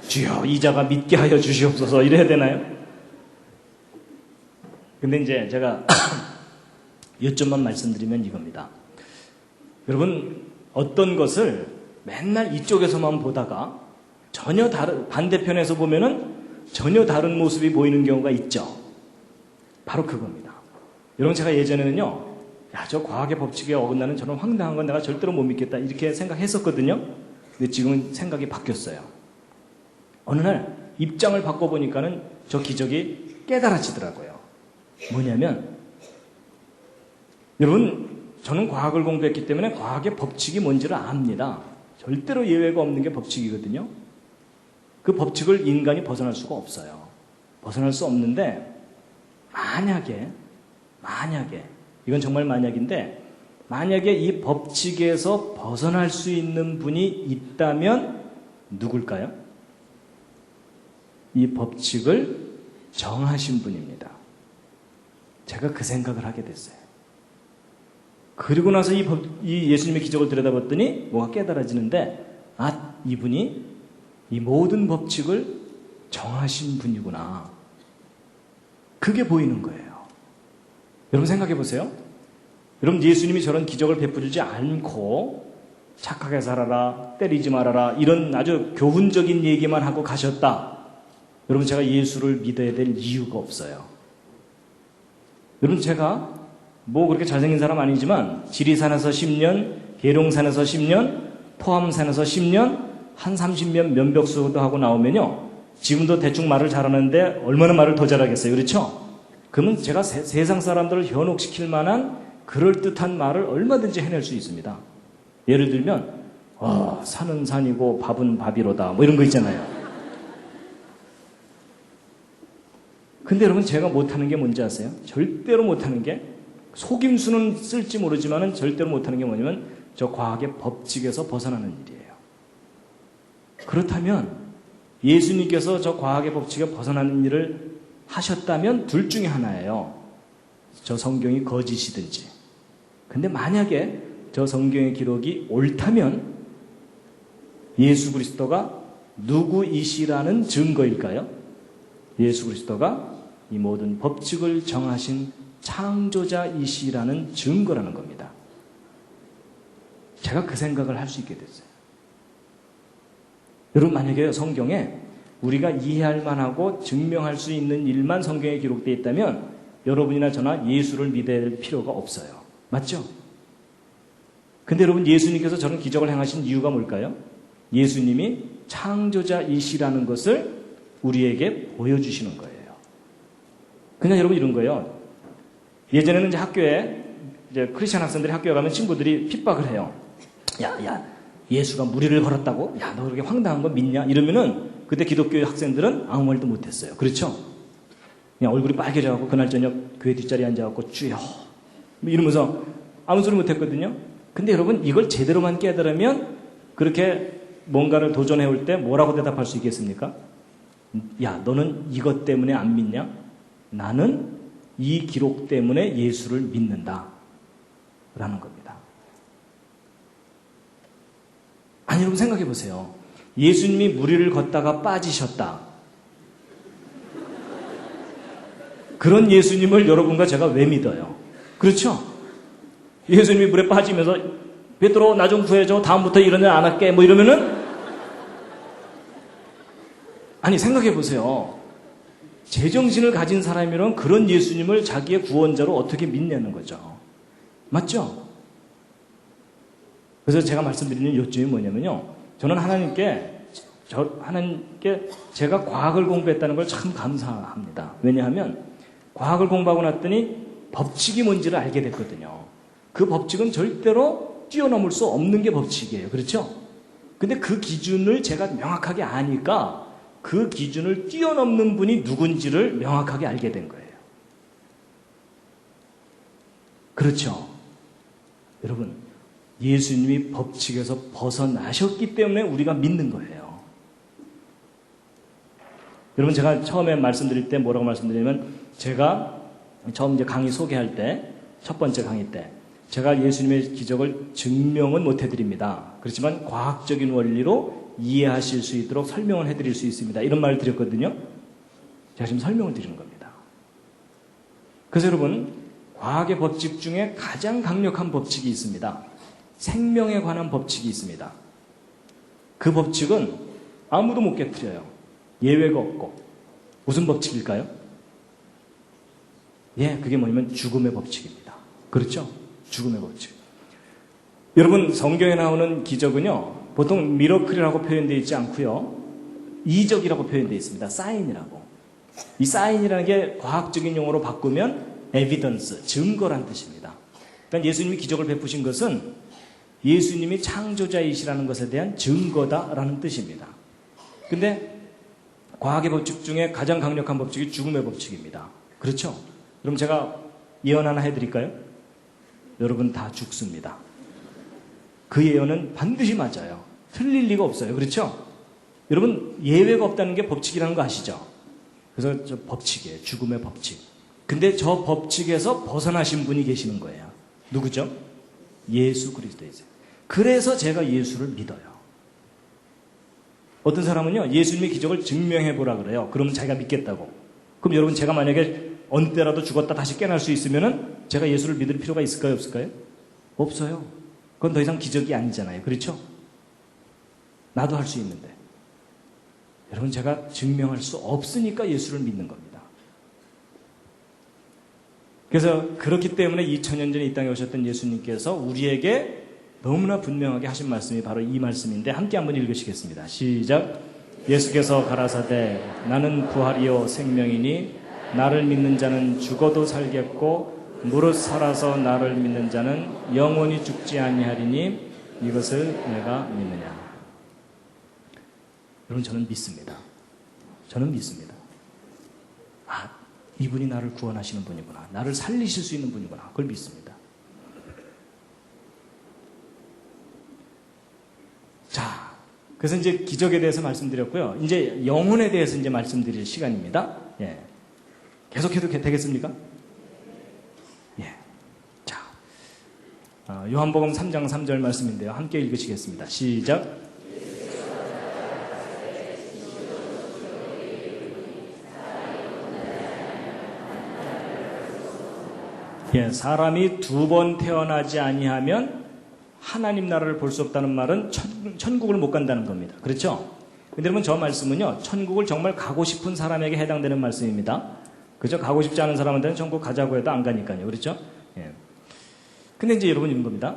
주여 이자가 믿게 하여 주시옵소서 이래야 되나요? 근데 이제 제가 요점만 말씀드리면 이겁니다. 여러분 어떤 것을 맨날 이쪽에서만 보다가 전혀 다른 반대편에서 보면은 전혀 다른 모습이 보이는 경우가 있죠. 바로 그겁니다. 여러분 제가 예전에는요, 저 과학의 법칙에 어긋나는 저런 황당한 건 내가 절대로 못 믿겠다 이렇게 생각했었거든요. 근데 지금은 생각이 바뀌었어요. 어느 날 입장을 바꿔보니까는 저 기적이 깨달아지더라고요. 뭐냐면 여러분 저는 과학을 공부했기 때문에 과학의 법칙이 뭔지를 압니다. 절대로 예외가 없는 게 법칙이거든요. 그 법칙을 인간이 벗어날 수가 없어요. 벗어날 수 없는데 만약에 이건 정말 만약인데 만약에 이 법칙에서 벗어날 수 있는 분이 있다면 누굴까요? 이 법칙을 정하신 분입니다. 제가 그 생각을 하게 됐어요. 그리고 나서 이 예수님의 기적을 들여다봤더니 뭐가 깨달아지는데 이분이 이 모든 법칙을 정하신 분이구나. 그게 보이는 거예요. 여러분 생각해 보세요. 여러분 예수님이 저런 기적을 베풀지 않고 착하게 살아라, 때리지 말아라 이런 아주 교훈적인 얘기만 하고 가셨다. 여러분 제가 예수를 믿어야 될 이유가 없어요. 여러분 제가 뭐 그렇게 잘생긴 사람 아니지만 지리산에서 10년, 계룡산에서 10년, 포함산에서 10년, 한 30년 면벽수도 하고 나오면요. 지금도 대충 말을 잘하는데 얼마나 말을 더 잘하겠어요. 그렇죠? 그러면 제가 세상 사람들을 현혹시킬 만한 그럴듯한 말을 얼마든지 해낼 수 있습니다. 예를 들면 산은 산이고 밥은 밥이로다 뭐 이런 거 있잖아요. 근데 여러분 제가 못하는 게 뭔지 아세요? 절대로 못하는 게 속임수는 쓸지 모르지만 절대로 못하는 게 뭐냐면 저 과학의 법칙에서 벗어나는 일이에요. 그렇다면 예수님께서 저 과학의 법칙에 벗어나는 일을 하셨다면 둘 중에 하나예요. 저 성경이 거짓이든지. 근데 만약에 저 성경의 기록이 옳다면 예수 그리스도가 누구이시라는 증거일까요? 예수 그리스도가 이 모든 법칙을 정하신 창조자이시라는 증거라는 겁니다. 제가 그 생각을 할 수 있게 됐어요. 여러분 만약에 성경에 우리가 이해할 만하고 증명할 수 있는 일만 성경에 기록되어 있다면 여러분이나 저나 예수를 믿어야 할 필요가 없어요. 맞죠? 근데 여러분 예수님께서 저런 기적을 행하신 이유가 뭘까요? 예수님이 창조자이시라는 것을 우리에게 보여주시는 거예요. 그냥 여러분 이런 거예요. 예전에는 이제 학교에 이제 크리스천 학생들이 학교에 가면 친구들이 핍박을 해요. 야, 예수가 무리를 걸었다고? 야, 너 그렇게 황당한 거 믿냐? 이러면은 그때 기독교 학생들은 아무 말도 못했어요. 그렇죠? 그냥 얼굴이 빨개져갖고 그날 저녁 교회 뒷자리에 앉아갖고 주여 뭐 이러면서 아무 소리 못했거든요. 근데 여러분 이걸 제대로만 깨달으면 그렇게 뭔가를 도전해올 때 뭐라고 대답할 수 있겠습니까? 야, 너는 이것 때문에 안 믿냐? 나는 이 기록 때문에 예수를 믿는다 라는 겁니다. 아니, 여러분 생각해 보세요. 예수님이 무리를 걷다가 빠지셨다. 그런 예수님을 여러분과 제가 왜 믿어요? 그렇죠? 예수님이 물에 빠지면서 베드로 나 좀 구해줘. 다음부터 이런 일 안 할게. 뭐 이러면은 아니 생각해 보세요. 제정신을 가진 사람이란 그런 예수님을 자기의 구원자로 어떻게 믿냐는 거죠. 맞죠? 그래서 제가 말씀드리는 요점이 뭐냐면요. 저는 하나님께 제가 과학을 공부했다는 걸 참 감사합니다. 왜냐하면 과학을 공부하고 났더니 법칙이 뭔지를 알게 됐거든요. 그 법칙은 절대로 뛰어넘을 수 없는 게 법칙이에요. 그렇죠? 근데 그 기준을 제가 명확하게 아니까 그 기준을 뛰어넘는 분이 누군지를 명확하게 알게 된 거예요. 그렇죠? 여러분, 예수님이 법칙에서 벗어나셨기 때문에 우리가 믿는 거예요. 여러분, 제가 처음에 말씀드릴 때 뭐라고 말씀드리냐면, 제가 처음 이제 강의 소개할 때, 첫 번째 강의 때, 제가 예수님의 기적을 증명은 못 해드립니다. 그렇지만 과학적인 원리로 이해하실 수 있도록 설명을 해드릴 수 있습니다. 이런 말을 드렸거든요. 제가 지금 설명을 드리는 겁니다. 그래서 여러분, 과학의 법칙 중에 가장 강력한 법칙이 있습니다. 생명에 관한 법칙이 있습니다. 그 법칙은 아무도 못 깨트려요. 예외가 없고. 무슨 법칙일까요? 예, 그게 뭐냐면 죽음의 법칙입니다. 그렇죠? 죽음의 법칙. 여러분, 성경에 나오는 기적은요, 보통 미러클이라고 표현되어 있지 않고요, 이적이라고 표현되어 있습니다. 사인이라고. 이 사인이라는 게 과학적인 용어로 바꾸면 에비던스, 증거란 뜻입니다. 그러니까 예수님이 기적을 베푸신 것은 예수님이 창조자이시라는 것에 대한 증거다라는 뜻입니다. 근데 과학의 법칙 중에 가장 강력한 법칙이 죽음의 법칙입니다. 그렇죠? 그럼 제가 예언 하나 해드릴까요? 여러분 다 죽습니다. 그 예언은 반드시 맞아요. 틀릴 리가 없어요. 그렇죠? 여러분 예외가 없다는 게 법칙이라는 거 아시죠? 그래서 저 법칙이에요. 죽음의 법칙. 근데 저 법칙에서 벗어나신 분이 계시는 거예요. 누구죠? 예수 그리스도이세요. 그래서 제가 예수를 믿어요. 어떤 사람은요, 예수님의 기적을 증명해 보라 그래요. 그러면 자기가 믿겠다고. 그럼 여러분 제가 만약에 어느 때라도 죽었다 다시 깨어날 수 있으면은 제가 예수를 믿을 필요가 있을까요? 없을까요? 없어요. 그건 더 이상 기적이 아니잖아요. 그렇죠? 나도 할 수 있는데. 여러분 제가 증명할 수 없으니까 예수를 믿는 겁니다. 그래서 그렇기 때문에 2000년 전에 이 땅에 오셨던 예수님께서 우리에게 너무나 분명하게 하신 말씀이 바로 이 말씀인데 함께 한번 읽으시겠습니다. 시작. 예수께서 가라사대 나는 부활이요 생명이니 나를 믿는 자는 죽어도 살겠고 무릇 살아서 나를 믿는 자는 영원히 죽지 아니하리니 이것을 내가 믿느냐. 여러분 저는 믿습니다. 저는 믿습니다. 아, 이분이 나를 구원하시는 분이구나. 나를 살리실 수 있는 분이구나. 그걸 믿습니다. 자, 그래서 이제 기적에 대해서 말씀드렸고요. 이제 영혼에 대해서 이제 말씀드릴 시간입니다. 예. 계속해도 되겠습니까? 예. 자, 요한복음 3장 3절 말씀인데요. 함께 읽으시겠습니다. 시작. 예, 사람이 두 번 태어나지 아니하면 하나님 나라를 볼 수 없다는 말은 천국을 못 간다는 겁니다. 그렇죠? 근데 여러분 저 말씀은요, 천국을 정말 가고 싶은 사람에게 해당되는 말씀입니다. 그죠? 가고 싶지 않은 사람한테는 천국 가자고 해도 안 가니까요. 그렇죠? 예. 근데 이제 여러분 이런 겁니다.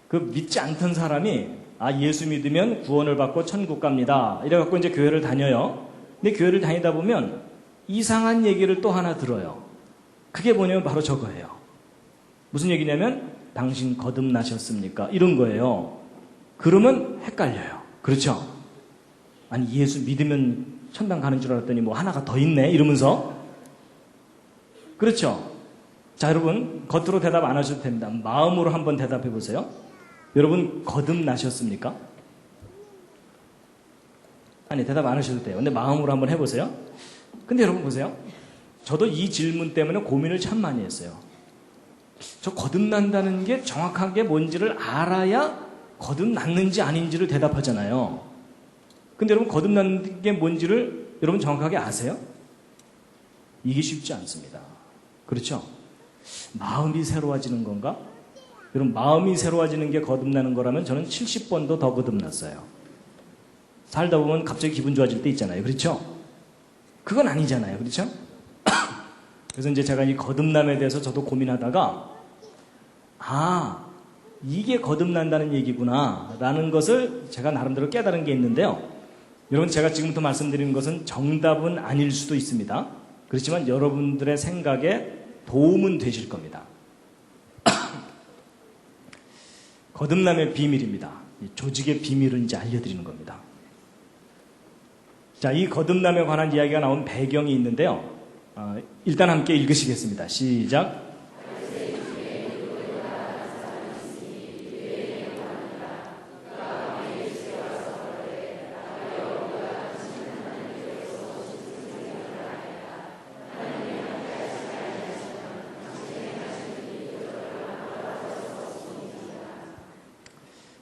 그 믿지 않던 사람이 예수 믿으면 구원을 받고 천국 갑니다. 이래갖고 이제 교회를 다녀요. 근데 교회를 다니다 보면 이상한 얘기를 또 하나 들어요. 그게 뭐냐면 바로 저거예요. 무슨 얘기냐면 당신 거듭나셨습니까? 이런 거예요. 그러면 헷갈려요. 그렇죠? 아니 예수 믿으면 천당 가는 줄 알았더니 뭐 하나가 더 있네 이러면서 그렇죠? 자, 여러분, 겉으로 대답 안 하셔도 됩니다. 마음으로 한번 대답해 보세요. 여러분, 거듭나셨습니까? 아니, 대답 안 하셔도 돼요. 근데 마음으로 한번 해보세요. 근데 여러분 보세요. 저도 이 질문 때문에 고민을 참 많이 했어요. 저 거듭난다는 게 정확하게 뭔지를 알아야 거듭났는지 아닌지를 대답하잖아요. 근데 여러분, 거듭난 게 뭔지를 여러분 정확하게 아세요? 이게 쉽지 않습니다. 그렇죠? 마음이 새로워지는 건가? 여러분, 마음이 새로워지는 게 거듭나는 거라면 저는 70번도 더 거듭났어요. 살다 보면 갑자기 기분 좋아질 때 있잖아요. 그렇죠? 그건 아니잖아요. 그렇죠? 그래서 이제 제가 이 거듭남에 대해서 저도 고민하다가, 아, 이게 거듭난다는 얘기구나 라는 것을 제가 나름대로 깨달은 게 있는데요. 여러분, 제가 지금부터 말씀드리는 것은 정답은 아닐 수도 있습니다. 그렇지만 여러분들의 생각에 도움은 되실 겁니다. 거듭남의 비밀입니다. 조직의 비밀을 이제 알려드리는 겁니다. 자, 이 거듭남에 관한 이야기가 나온 배경이 있는데요. 일단 함께 읽으시겠습니다. 시작.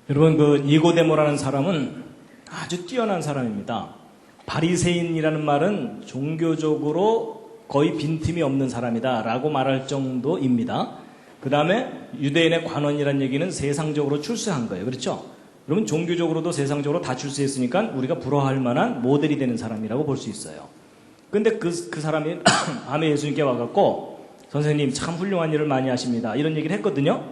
여러분, 그 니고데모라는 사람은 아주 뛰어난 사람입니다. 바리새인이라는 말은 종교적으로 거의 빈틈이 없는 사람이다 라고 말할 정도입니다. 그 다음에 유대인의 관원이라는 얘기는 세상적으로 출세한 거예요. 그렇죠? 여러분, 종교적으로도 세상적으로 다 출세했으니까 우리가 부러워할 만한 모델이 되는 사람이라고 볼 수 있어요. 근데 그 사람이 밤에 예수님께 와갖고, 선생님 참 훌륭한 일을 많이 하십니다, 이런 얘기를 했거든요.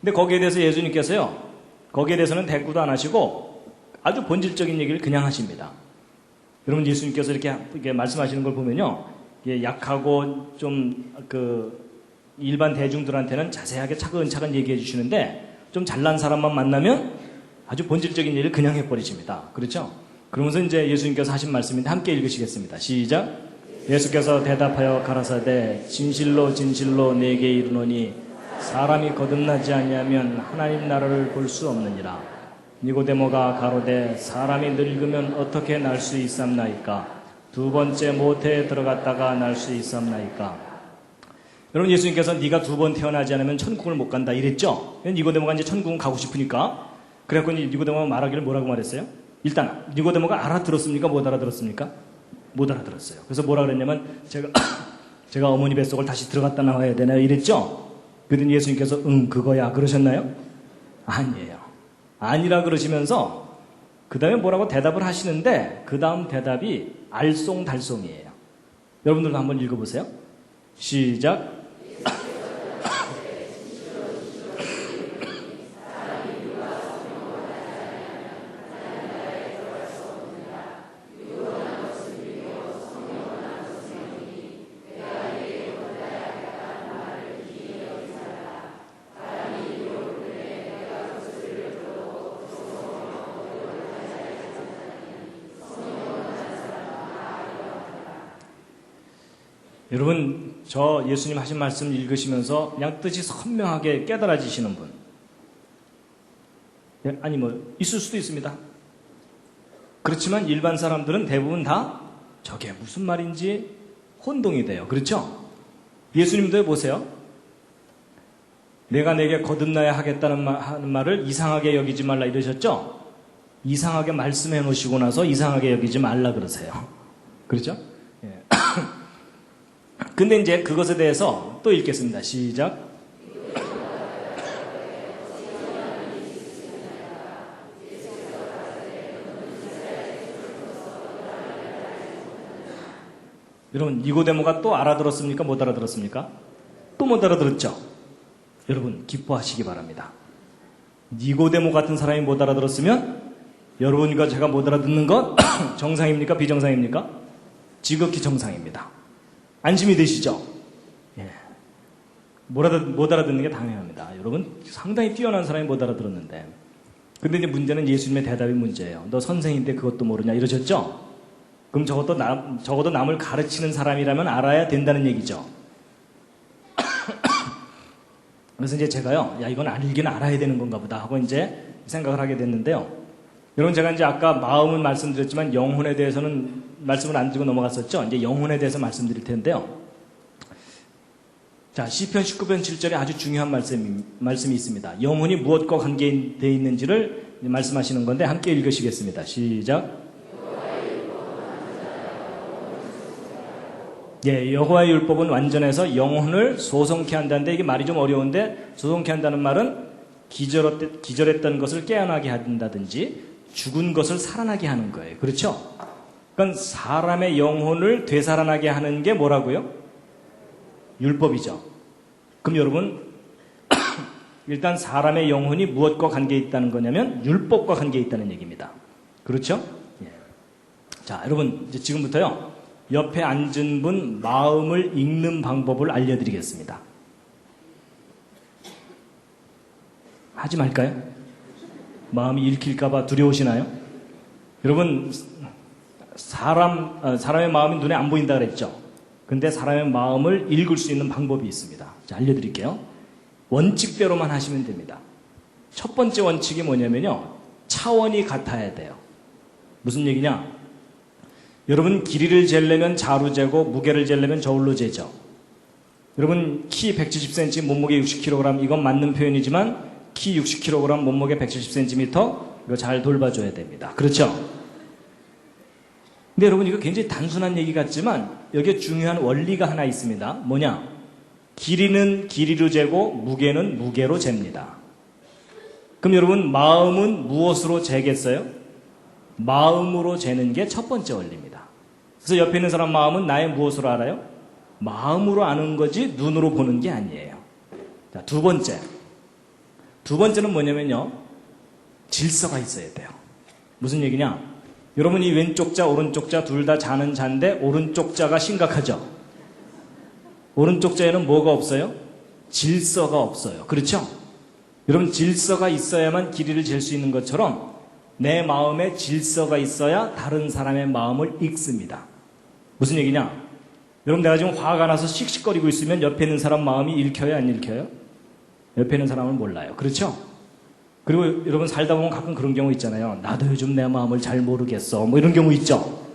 근데 거기에 대해서 예수님께서요, 거기에 대해서는 대꾸도 안 하시고 아주 본질적인 얘기를 그냥 하십니다. 여러분, 예수님께서 이렇게 말씀하시는 걸 보면요, 약하고 좀 일반 대중들한테는 자세하게 차근차근 얘기해 주시는데, 좀 잘난 사람만 만나면 아주 본질적인 얘기를 그냥 해버리십니다. 그렇죠? 그러면서 이제 예수님께서 하신 말씀인데 함께 읽으시겠습니다. 시작. 예수께서 대답하여 가라사대 진실로 진실로 내게 이르노니 사람이 거듭나지 아니하면 하나님 나라를 볼 수 없느니라. 니고데모가 가로되 사람이 늙으면 어떻게 날 수 있삼나이까? 두 번째 모태에 들어갔다가 날 수 있삼나이까? 여러분, 예수님께서 네가 두 번 태어나지 않으면 천국을 못 간다 이랬죠? 니고데모가 이제 천국은 가고 싶으니까. 그래갖고 니고데모가 말하기를 뭐라고 말했어요? 일단 니고데모가 알아들었습니까? 못 알아들었습니까? 못 알아들었어요. 그래서 뭐라 그랬냐면, 제가 어머니 뱃속을 다시 들어갔다 나와야 되나요? 이랬죠? 그랬더니 예수님께서 그거야 그러셨나요? 아니에요. 아니라 그러시면서 그 다음에 뭐라고 대답을 하시는데, 그 다음 대답이 알쏭달쏭이에요. 여러분들도 한번 읽어보세요. 시작. 여러분, 저 예수님 하신 말씀 읽으시면서 그냥 뜻이 선명하게 깨달아지시는 분, 아니 있을 수도 있습니다. 그렇지만 일반 사람들은 대부분 다 저게 무슨 말인지 혼동이 돼요. 그렇죠? 예수님도 해보세요. 내가 내게 거듭나야 하겠다는 하는 말을 이상하게 여기지 말라 이러셨죠? 이상하게 말씀해 놓으시고 나서 이상하게 여기지 말라 그러세요. 그렇죠? 예. 근데 이제 그것에 대해서 또 읽겠습니다. 시작. 여러분, 니고데모가 또 알아들었습니까? 못 알아들었습니까? 또 못 알아들었죠? 여러분, 기뻐하시기 바랍니다. 니고데모 같은 사람이 못 알아들었으면 여러분과 제가 못 알아듣는 것 정상입니까? 비정상입니까? 지극히 정상입니다. 안심이 되시죠? 예. 못 알아듣는 게 당연합니다. 여러분, 상당히 뛰어난 사람이 못 알아들었는데. 근데 이제 문제는 예수님의 대답이 문제예요. 너 선생인데 그것도 모르냐 이러셨죠? 그럼 적어도 남을 가르치는 사람이라면 알아야 된다는 얘기죠. 그래서 이제 제가요, 야, 이건 알긴 알아야 되는 건가 보다 하고 이제 생각을 하게 됐는데요. 여러분, 제가 이제 아까 마음은 말씀드렸지만 영혼에 대해서는 말씀을 안 드리고 넘어갔었죠. 이제 영혼에 대해서 말씀드릴 텐데요. 자, 시편 19편 7절에 아주 중요한 말씀이 있습니다. 영혼이 무엇과 관계되어 있는지를 말씀하시는 건데 함께 읽으시겠습니다. 시작. 예, 여호와의 율법은 완전해서 영혼을 소송케 한다는데, 이게 말이 좀 어려운데, 소송케 한다는 말은 기절했던 것을 깨어나게 한다든지 죽은 것을 살아나게 하는 거예요. 그렇죠? 그러니까 사람의 영혼을 되살아나게 하는 게 뭐라고요? 율법이죠. 그럼 여러분, 일단 사람의 영혼이 무엇과 관계에 있다는 거냐면 율법과 관계에 있다는 얘기입니다. 그렇죠? 예. 자, 여러분, 이제 지금부터요, 옆에 앉은 분 마음을 읽는 방법을 알려드리겠습니다. 하지 말까요? 마음이 읽힐까봐 두려우시나요? 여러분, 사람의 마음이 눈에 안 보인다 그랬죠? 근데 사람의 마음을 읽을 수 있는 방법이 있습니다. 자, 알려드릴게요. 원칙대로만 하시면 됩니다. 첫 번째 원칙이 뭐냐면요, 차원이 같아야 돼요. 무슨 얘기냐? 여러분, 길이를 재려면 자로 재고 무게를 재려면 저울로 재죠. 여러분, 키 170cm, 몸무게 60kg, 이건 맞는 표현이지만 키 60kg, 몸무게 170cm, 이거 잘 돌봐줘야 됩니다. 그렇죠? 근데 여러분, 이거 굉장히 단순한 얘기 같지만 여기에 중요한 원리가 하나 있습니다. 뭐냐? 길이는 길이로 재고 무게는 무게로 잽니다. 그럼 여러분, 마음은 무엇으로 재겠어요? 마음으로 재는 게 첫 번째 원리입니다. 그래서 옆에 있는 사람 마음은 나의 무엇으로 알아요? 마음으로 아는 거지 눈으로 보는 게 아니에요. 자, 두 번째는 뭐냐면요, 질서가 있어야 돼요. 무슨 얘기냐? 여러분, 이 왼쪽 자 오른쪽 자 둘 다 자는 자인데 오른쪽 자가 심각하죠? 오른쪽 자에는 뭐가 없어요? 질서가 없어요. 그렇죠? 여러분, 질서가 있어야만 길이를 잴 수 있는 것처럼 내 마음에 질서가 있어야 다른 사람의 마음을 읽습니다. 무슨 얘기냐? 여러분, 내가 지금 화가 나서 씩씩거리고 있으면 옆에 있는 사람 마음이 읽혀요, 안 읽혀요? 옆에 있는 사람은 몰라요. 그렇죠? 그리고 여러분, 살다 보면 가끔 그런 경우 있잖아요. 나도 요즘 내 마음을 잘 모르겠어, 뭐 이런 경우 있죠?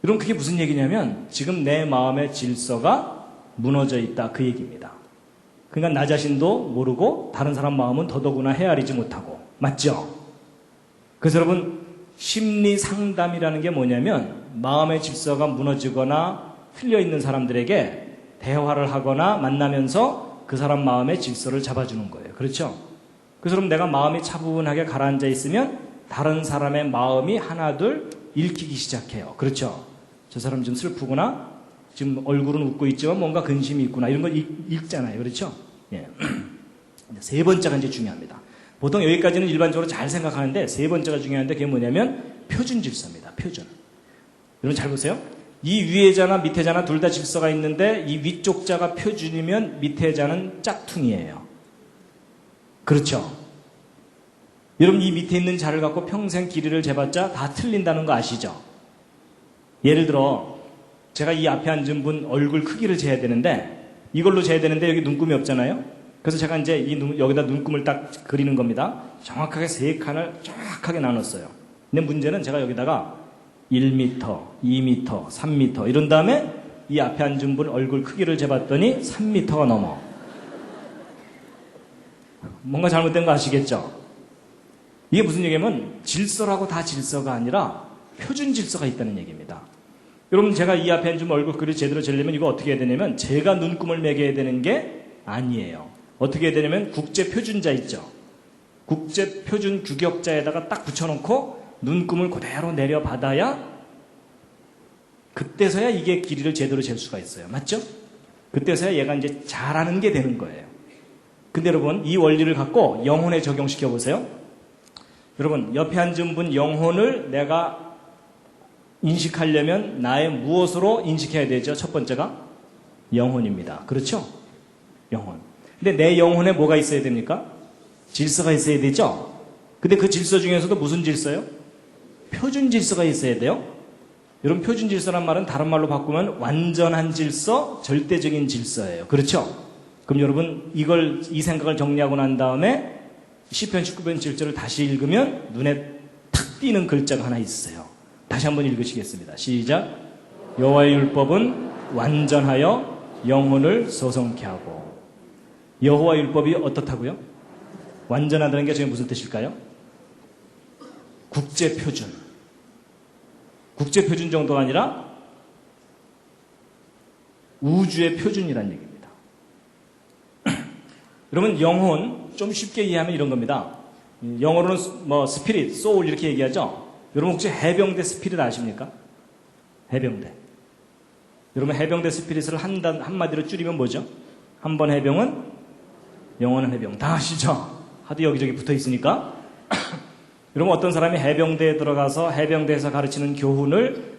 여러분, 그게 무슨 얘기냐면 지금 내 마음의 질서가 무너져 있다, 그 얘기입니다. 그러니까 나 자신도 모르고 다른 사람 마음은 더더구나 헤아리지 못하고. 맞죠? 그래서 여러분, 심리 상담이라는 게 뭐냐면 마음의 질서가 무너지거나 틀려있는 사람들에게 대화를 하거나 만나면서 그 사람 마음의 질서를 잡아주는 거예요. 그렇죠? 그래서 여러분, 내가 마음이 차분하게 가라앉아 있으면 다른 사람의 마음이 하나둘 읽히기 시작해요. 그렇죠? 저 사람 좀 슬프구나, 지금 얼굴은 웃고 있지만 뭔가 근심이 있구나, 이런 걸 읽잖아요. 그렇죠? 예. 세 번째가 이제 중요합니다. 보통 여기까지는 일반적으로 잘 생각하는데 세 번째가 중요한데 그게 뭐냐면 표준 질서입니다. 표준. 여러분, 잘 보세요. 이 위에 자나 밑에 자나 둘 다 질서가 있는데 이 위쪽 자가 표준이면 밑에 자는 짝퉁이에요. 그렇죠? 여러분, 이 밑에 있는 자를 갖고 평생 길이를 재봤자 다 틀린다는 거 아시죠? 예를 들어 제가 이 앞에 앉은 분 얼굴 크기를 재야 되는데 이걸로 재야 되는데 여기 눈금이 없잖아요. 그래서 제가 이제 여기다 눈금을 딱 그리는 겁니다. 정확하게 세 칸을 정확하게 나눴어요. 근데 문제는 제가 여기다가 1m, 2m, 3m 이런 다음에 이 앞에 앉은 분 얼굴 크기를 재봤더니 3m가 넘어. 뭔가 잘못된 거 아시겠죠? 이게 무슨 얘기냐면 질서라고 다 질서가 아니라 표준 질서가 있다는 얘기입니다. 여러분, 제가 이 앞에 앉은 얼굴 크기를 제대로 재려면 이거 어떻게 해야 되냐면 제가 눈금을 매겨야 되는 게 아니에요. 어떻게 해야 되냐면 국제 표준자 있죠? 국제 표준 규격자에다가 딱 붙여놓고 눈금을 그대로 내려받아야 그때서야 이게 길이를 제대로 잴 수가 있어요. 맞죠? 그때서야 얘가 이제 잘하는 게 되는 거예요. 근데 여러분, 이 원리를 갖고 영혼에 적용시켜 보세요. 여러분, 옆에 앉은 분 영혼을 내가 인식하려면 나의 무엇으로 인식해야 되죠? 첫 번째가 영혼입니다. 그렇죠? 영혼. 근데 내 영혼에 뭐가 있어야 됩니까? 질서가 있어야 되죠? 근데 그 질서 중에서도 무슨 질서요? 표준 질서가 있어야 돼요. 여러분, 표준 질서란 말은 다른 말로 바꾸면 완전한 질서, 절대적인 질서예요. 그렇죠? 그럼 여러분 이 생각을 정리하고 난 다음에 시편 19편 7절을 다시 읽으면 눈에 탁 띄는 글자가 하나 있어요. 다시 한번 읽으시겠습니다. 시작. 여호와의 율법은 완전하여 영혼을 소성케 하고. 여호와의 율법이 어떻다고요? 완전하다는 게 저게 무슨 뜻일까요? 국제표준. 국제표준 정도가 아니라 우주의 표준이란 얘기입니다. 여러분, 영혼, 좀 쉽게 이해하면 이런 겁니다. 영어로는 스피릿, 소울 이렇게 얘기하죠. 여러분 혹시 해병대 스피릿 아십니까? 해병대. 여러분 해병대 스피릿을 한마디로 줄이면 뭐죠? 한 번 해병은 영원한 해병. 다 아시죠? 하도 여기저기 붙어 있으니까. 여러분 어떤 사람이 해병대에 들어가서 해병대에서 가르치는 교훈을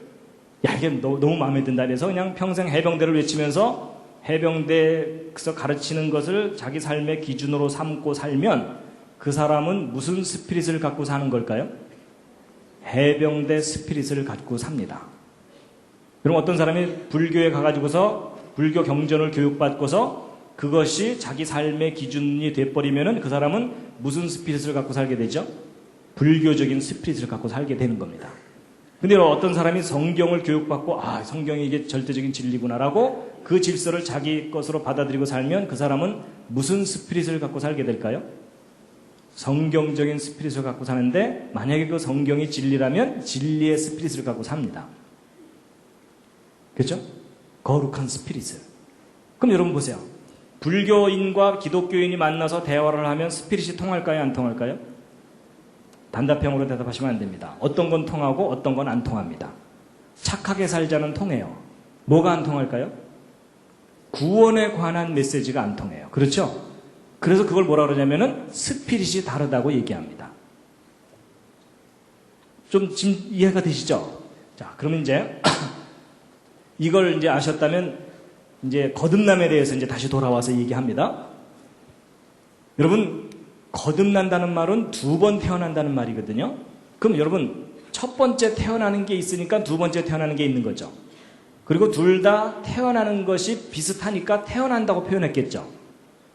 이게 너무 마음에 든다 그래서 그냥 평생 해병대를 외치면서 해병대에서 가르치는 것을 자기 삶의 기준으로 삼고 살면 그 사람은 무슨 스피릿을 갖고 사는 걸까요? 해병대 스피릿을 갖고 삽니다. 여러분 어떤 사람이 불교에 가가지고서 불교 경전을 교육받고서 그것이 자기 삶의 기준이 돼버리면은 그 사람은 무슨 스피릿을 갖고 살게 되죠? 불교적인 스피릿을 갖고 살게 되는 겁니다. 근데 어떤 사람이 성경을 교육받고 성경이 이게 절대적인 진리구나라고 그 질서를 자기 것으로 받아들이고 살면 그 사람은 무슨 스피릿을 갖고 살게 될까요? 성경적인 스피릿을 갖고 사는데 만약에 그 성경이 진리라면 진리의 스피릿을 갖고 삽니다. 그렇죠? 거룩한 스피릿을. 그럼 여러분 보세요. 불교인과 기독교인이 만나서 대화를 하면 스피릿이 통할까요? 안 통할까요? 단답형으로 대답하시면 안 됩니다. 어떤 건 통하고 어떤 건 안 통합니다. 착하게 살자는 통해요. 뭐가 안 통할까요? 구원에 관한 메시지가 안 통해요. 그렇죠? 그래서 그걸 뭐라 그러냐면은 스피릿이 다르다고 얘기합니다. 좀 지금 이해가 되시죠? 자, 그러면 이제 이걸 이제 아셨다면 이제 거듭남에 대해서 이제 다시 돌아와서 얘기합니다. 여러분, 거듭난다는 말은 두 번 태어난다는 말이거든요. 그럼 여러분, 첫 번째 태어나는 게 있으니까 두 번째 태어나는 게 있는 거죠. 그리고 둘 다 태어나는 것이 비슷하니까 태어난다고 표현했겠죠.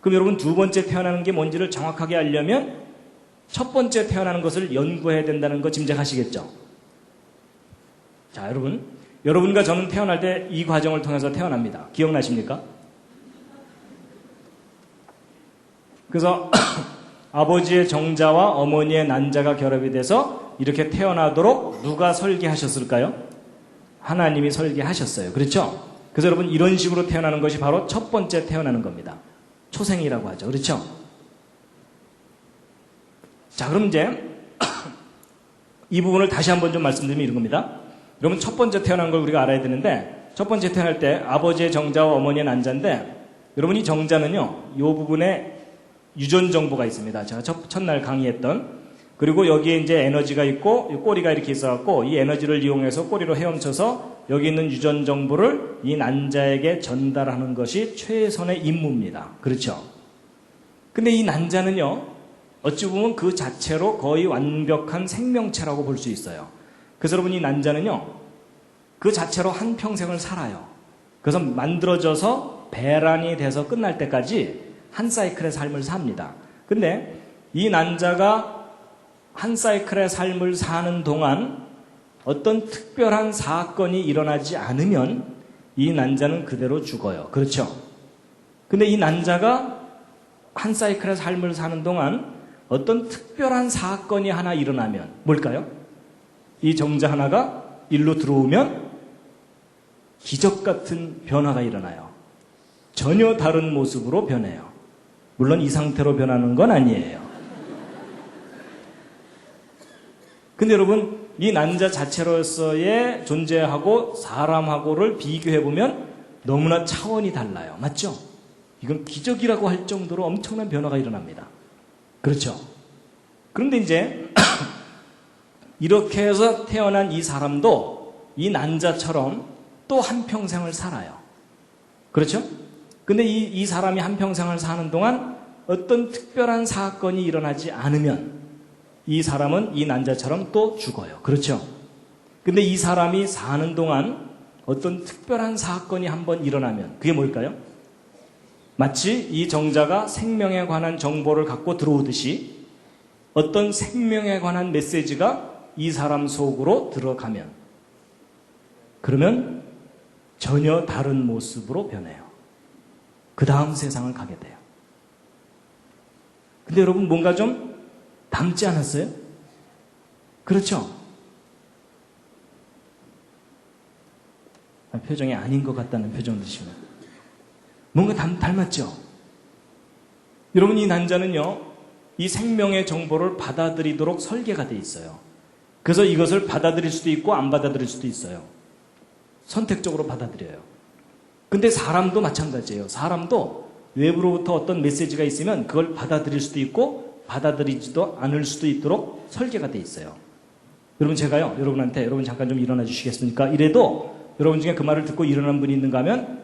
그럼 여러분 두 번째 태어나는 게 뭔지를 정확하게 알려면 첫 번째 태어나는 것을 연구해야 된다는 거 짐작하시겠죠. 자, 여러분과 저는 태어날 때 이 과정을 통해서 태어납니다. 기억나십니까? 그래서 아버지의 정자와 어머니의 난자가 결합이 돼서 이렇게 태어나도록 누가 설계하셨을까요? 하나님이 설계하셨어요. 그렇죠? 그래서 여러분 이런 식으로 태어나는 것이 바로 첫 번째 태어나는 겁니다. 초생이라고 하죠. 그렇죠? 자, 그럼 이제 이 부분을 다시 한번 좀 말씀드리면 이런 겁니다. 여러분 첫 번째 태어난 걸 우리가 알아야 되는데 첫 번째 태어날 때 아버지의 정자와 어머니의 난자인데 여러분 이 정자는요. 이 부분에 유전 정보가 있습니다. 제가 첫날 강의했던. 그리고 여기에 이제 에너지가 있고 꼬리가 이렇게 있어갖고 이 에너지를 이용해서 꼬리로 헤엄쳐서 여기 있는 유전 정보를 이 난자에게 전달하는 것이 최선의 임무입니다. 그렇죠? 근데 이 난자는요. 어찌 보면 그 자체로 거의 완벽한 생명체라고 볼 수 있어요. 그래서 여러분 이 난자는요. 그 자체로 한 평생을 살아요. 그래서 만들어져서 배란이 돼서 끝날 때까지 한 사이클의 삶을 삽니다. 근데 이 난자가 한 사이클의 삶을 사는 동안 어떤 특별한 사건이 일어나지 않으면 이 난자는 그대로 죽어요. 그렇죠? 근데 이 난자가 한 사이클의 삶을 사는 동안 어떤 특별한 사건이 하나 일어나면 뭘까요? 이 정자 하나가 일로 들어오면 기적 같은 변화가 일어나요. 전혀 다른 모습으로 변해요. 물론 이 상태로 변하는 건 아니에요. 근데 여러분 이 난자 자체로서의 존재하고 사람하고를 비교해보면 너무나 차원이 달라요. 맞죠? 이건 기적이라고 할 정도로 엄청난 변화가 일어납니다. 그렇죠? 그런데 이제 이렇게 해서 태어난 이 사람도 이 난자처럼 또 한평생을 살아요. 그렇죠? 근데 이 사람이 한평생을 사는 동안 어떤 특별한 사건이 일어나지 않으면 이 사람은 이 난자처럼 또 죽어요. 그렇죠? 근데 이 사람이 사는 동안 어떤 특별한 사건이 한번 일어나면 그게 뭘까요? 마치 이 정자가 생명에 관한 정보를 갖고 들어오듯이 어떤 생명에 관한 메시지가 이 사람 속으로 들어가면 그러면 전혀 다른 모습으로 변해요. 그 다음 세상을 가게 돼요. 근데 여러분 뭔가 좀 닮지 않았어요? 그렇죠? 표정이 아닌 것 같다는 표정 드시면 뭔가 닮았죠? 여러분 이 난자는요, 이 생명의 정보를 받아들이도록 설계가 되어 있어요. 그래서 이것을 받아들일 수도 있고 안 받아들일 수도 있어요. 선택적으로 받아들여요. 근데 사람도 마찬가지예요. 사람도 외부로부터 어떤 메시지가 있으면 그걸 받아들일 수도 있고 받아들이지도 않을 수도 있도록 설계가 되어 있어요. 여러분 제가요, 여러분한테 여러분 잠깐 좀 일어나 주시겠습니까? 이래도 여러분 중에 그 말을 듣고 일어난 분이 있는가 하면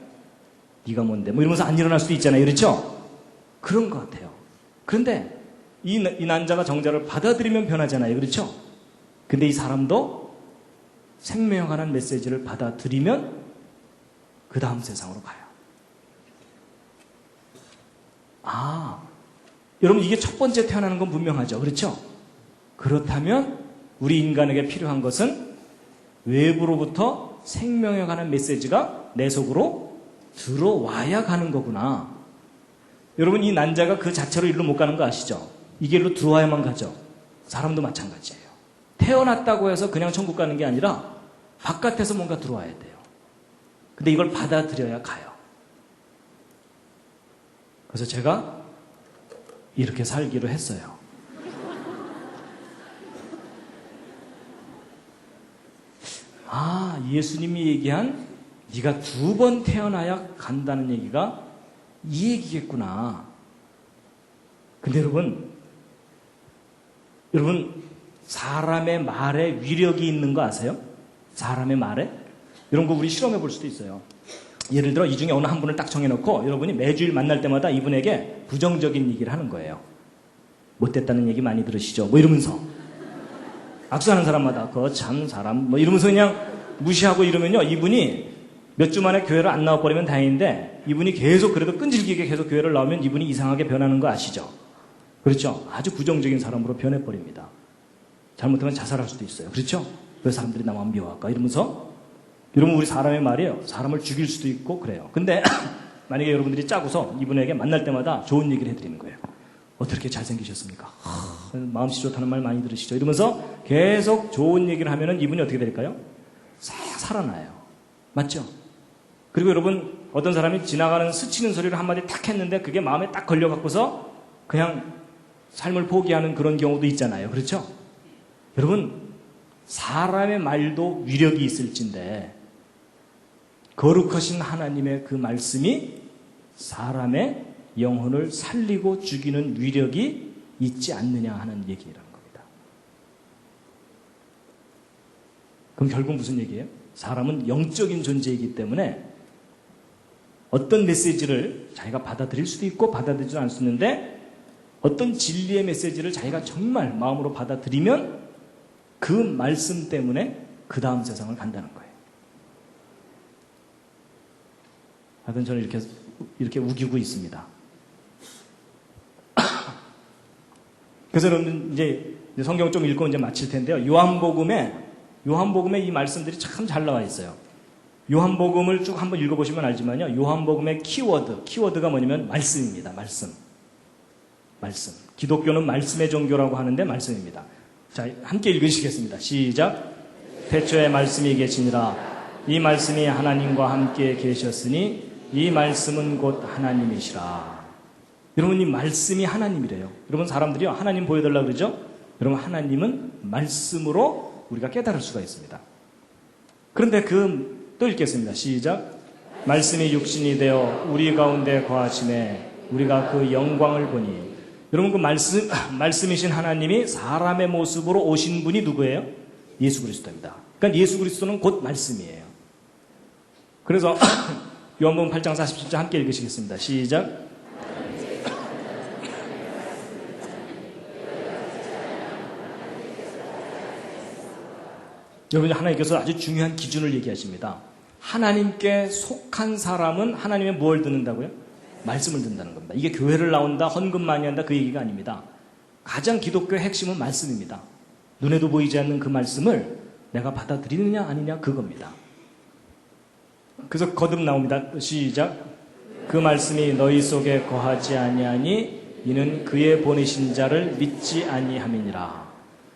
네가 뭔데? 뭐 이러면서 안 일어날 수도 있잖아요. 그렇죠? 그런 것 같아요. 그런데 이 난자가 정자를 받아들이면 변하잖아요. 그렇죠? 근데 이 사람도 생명에 관한 메시지를 받아들이면 그 다음 세상으로 가요. 아, 여러분 이게 첫 번째 태어나는 건 분명하죠. 그렇죠? 그렇다면 우리 인간에게 필요한 것은 외부로부터 생명에 관한 메시지가 내 속으로 들어와야 가는 거구나. 여러분 이 난자가 그 자체로 일로 못 가는 거 아시죠? 이게 일로 들어와야만 가죠. 사람도 마찬가지예요. 태어났다고 해서 그냥 천국 가는 게 아니라 바깥에서 뭔가 들어와야 돼요. 근데 이걸 받아들여야 가요. 그래서 제가 이렇게 살기로 했어요. 아, 예수님이 얘기한 네가 2번 태어나야 간다는 얘기가 이 얘기겠구나. 근데 여러분 사람의 말에 위력이 있는 거 아세요? 사람의 말에? 이런 거 우리 실험해 볼 수도 있어요. 예를 들어 이 중에 어느 한 분을 딱 정해놓고 여러분이 매주일 만날 때마다 이분에게 부정적인 얘기를 하는 거예요. 못됐다는 얘기 많이 들으시죠? 뭐 이러면서 악수하는 사람마다 그거 참 사람 뭐 이러면서 그냥 무시하고 이러면요, 이분이 몇 주 만에 교회를 안 나와버리면 다행인데 이분이 계속 그래도 끈질기게 계속 교회를 나오면 이분이 이상하게 변하는 거 아시죠? 그렇죠? 아주 부정적인 사람으로 변해버립니다. 잘못하면 자살할 수도 있어요. 그렇죠? 왜 사람들이 나만 미워할까? 이러면서 여러분 우리 사람의 말이에요. 사람을 죽일 수도 있고 그래요. 근데 만약에 여러분들이 짜고서 이분에게 만날 때마다 좋은 얘기를 해드리는 거예요. 어떻게 잘생기셨습니까? 마음씨 좋다는 말 많이 들으시죠? 이러면서 계속 좋은 얘기를 하면은 이분이 어떻게 될까요? 싹 살아나요. 맞죠? 그리고 여러분 어떤 사람이 지나가는 스치는 소리를 한마디 탁 했는데 그게 마음에 딱 걸려갖고서 그냥 삶을 포기하는 그런 경우도 있잖아요. 그렇죠? 여러분 사람의 말도 위력이 있을진데 거룩하신 하나님의 그 말씀이 사람의 영혼을 살리고 죽이는 위력이 있지 않느냐 하는 얘기라는 겁니다. 그럼 결국 무슨 얘기예요? 사람은 영적인 존재이기 때문에 어떤 메시지를 자기가 받아들일 수도 있고 받아들이지 않을 수 있는데 어떤 진리의 메시지를 자기가 정말 마음으로 받아들이면 그 말씀 때문에 그 다음 세상을 간다는 거예요. 하여튼 저는 이렇게 우기고 있습니다. 그래서 여러분 이제 성경 좀 읽고 이제 마칠 텐데요. 요한복음에 이 말씀들이 참 잘 나와 있어요. 요한복음을 쭉 한번 읽어보시면 알지만요. 요한복음의 키워드가 뭐냐면 말씀입니다. 말씀. 기독교는 말씀의 종교라고 하는데 말씀입니다. 자, 함께 읽으시겠습니다. 시작. 태초에 말씀이 계시니라. 이 말씀이 하나님과 함께 계셨으니 이 말씀은 곧 하나님이시라. 여러분 이 말씀이 하나님이래요. 여러분 사람들이요 하나님 보여달라고 그러죠? 여러분 하나님은 말씀으로 우리가 깨달을 수가 있습니다. 그런데 또 읽겠습니다. 시작. 말씀이 육신이 되어 우리 가운데 거하심에 우리가 그 영광을 보니. 여러분 그 말씀이신 하나님이 사람의 모습으로 오신 분이 누구예요? 예수 그리스도입니다. 그러니까 예수 그리스도는 곧 말씀이에요. 그래서 요한복음 8장 47절 함께 읽으시겠습니다. 시작. 여러분 하나님께서 아주 중요한 기준을 얘기하십니다. 하나님께 속한 사람은 하나님의 뭘 듣는다고요? 말씀을 듣는다는 겁니다. 이게 교회를 나온다, 헌금 많이 한다 그 얘기가 아닙니다. 가장 기독교의 핵심은 말씀입니다. 눈에도 보이지 않는 그 말씀을 내가 받아들이느냐 아니냐 그겁니다. 그래서 거듭 나옵니다. 시작. 그 말씀이 너희 속에 거하지 아니하니 이는 그의 보내신 자를 믿지 아니함이니라.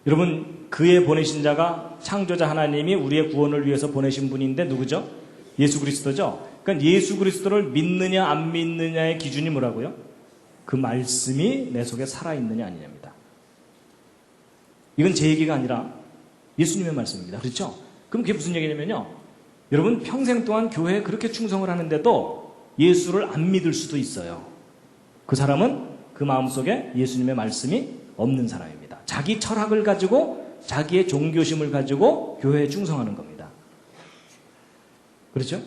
여러분, 그의 보내신 자가 창조자 하나님이 우리의 구원을 위해서 보내신 분인데 누구죠? 예수 그리스도죠. 그러니까 예수 그리스도를 믿느냐 안 믿느냐의 기준이 뭐라고요? 그 말씀이 내 속에 살아있느냐 아니냐입니다. 이건 제 얘기가 아니라 예수님의 말씀입니다. 그렇죠? 그럼 그게 무슨 얘기냐면요. 여러분 평생 동안 교회에 그렇게 충성을 하는데도 예수를 안 믿을 수도 있어요. 그 사람은 그 마음속에 예수님의 말씀이 없는 사람입니다. 자기 철학을 가지고 자기의 종교심을 가지고 교회에 충성하는 겁니다. 그렇죠?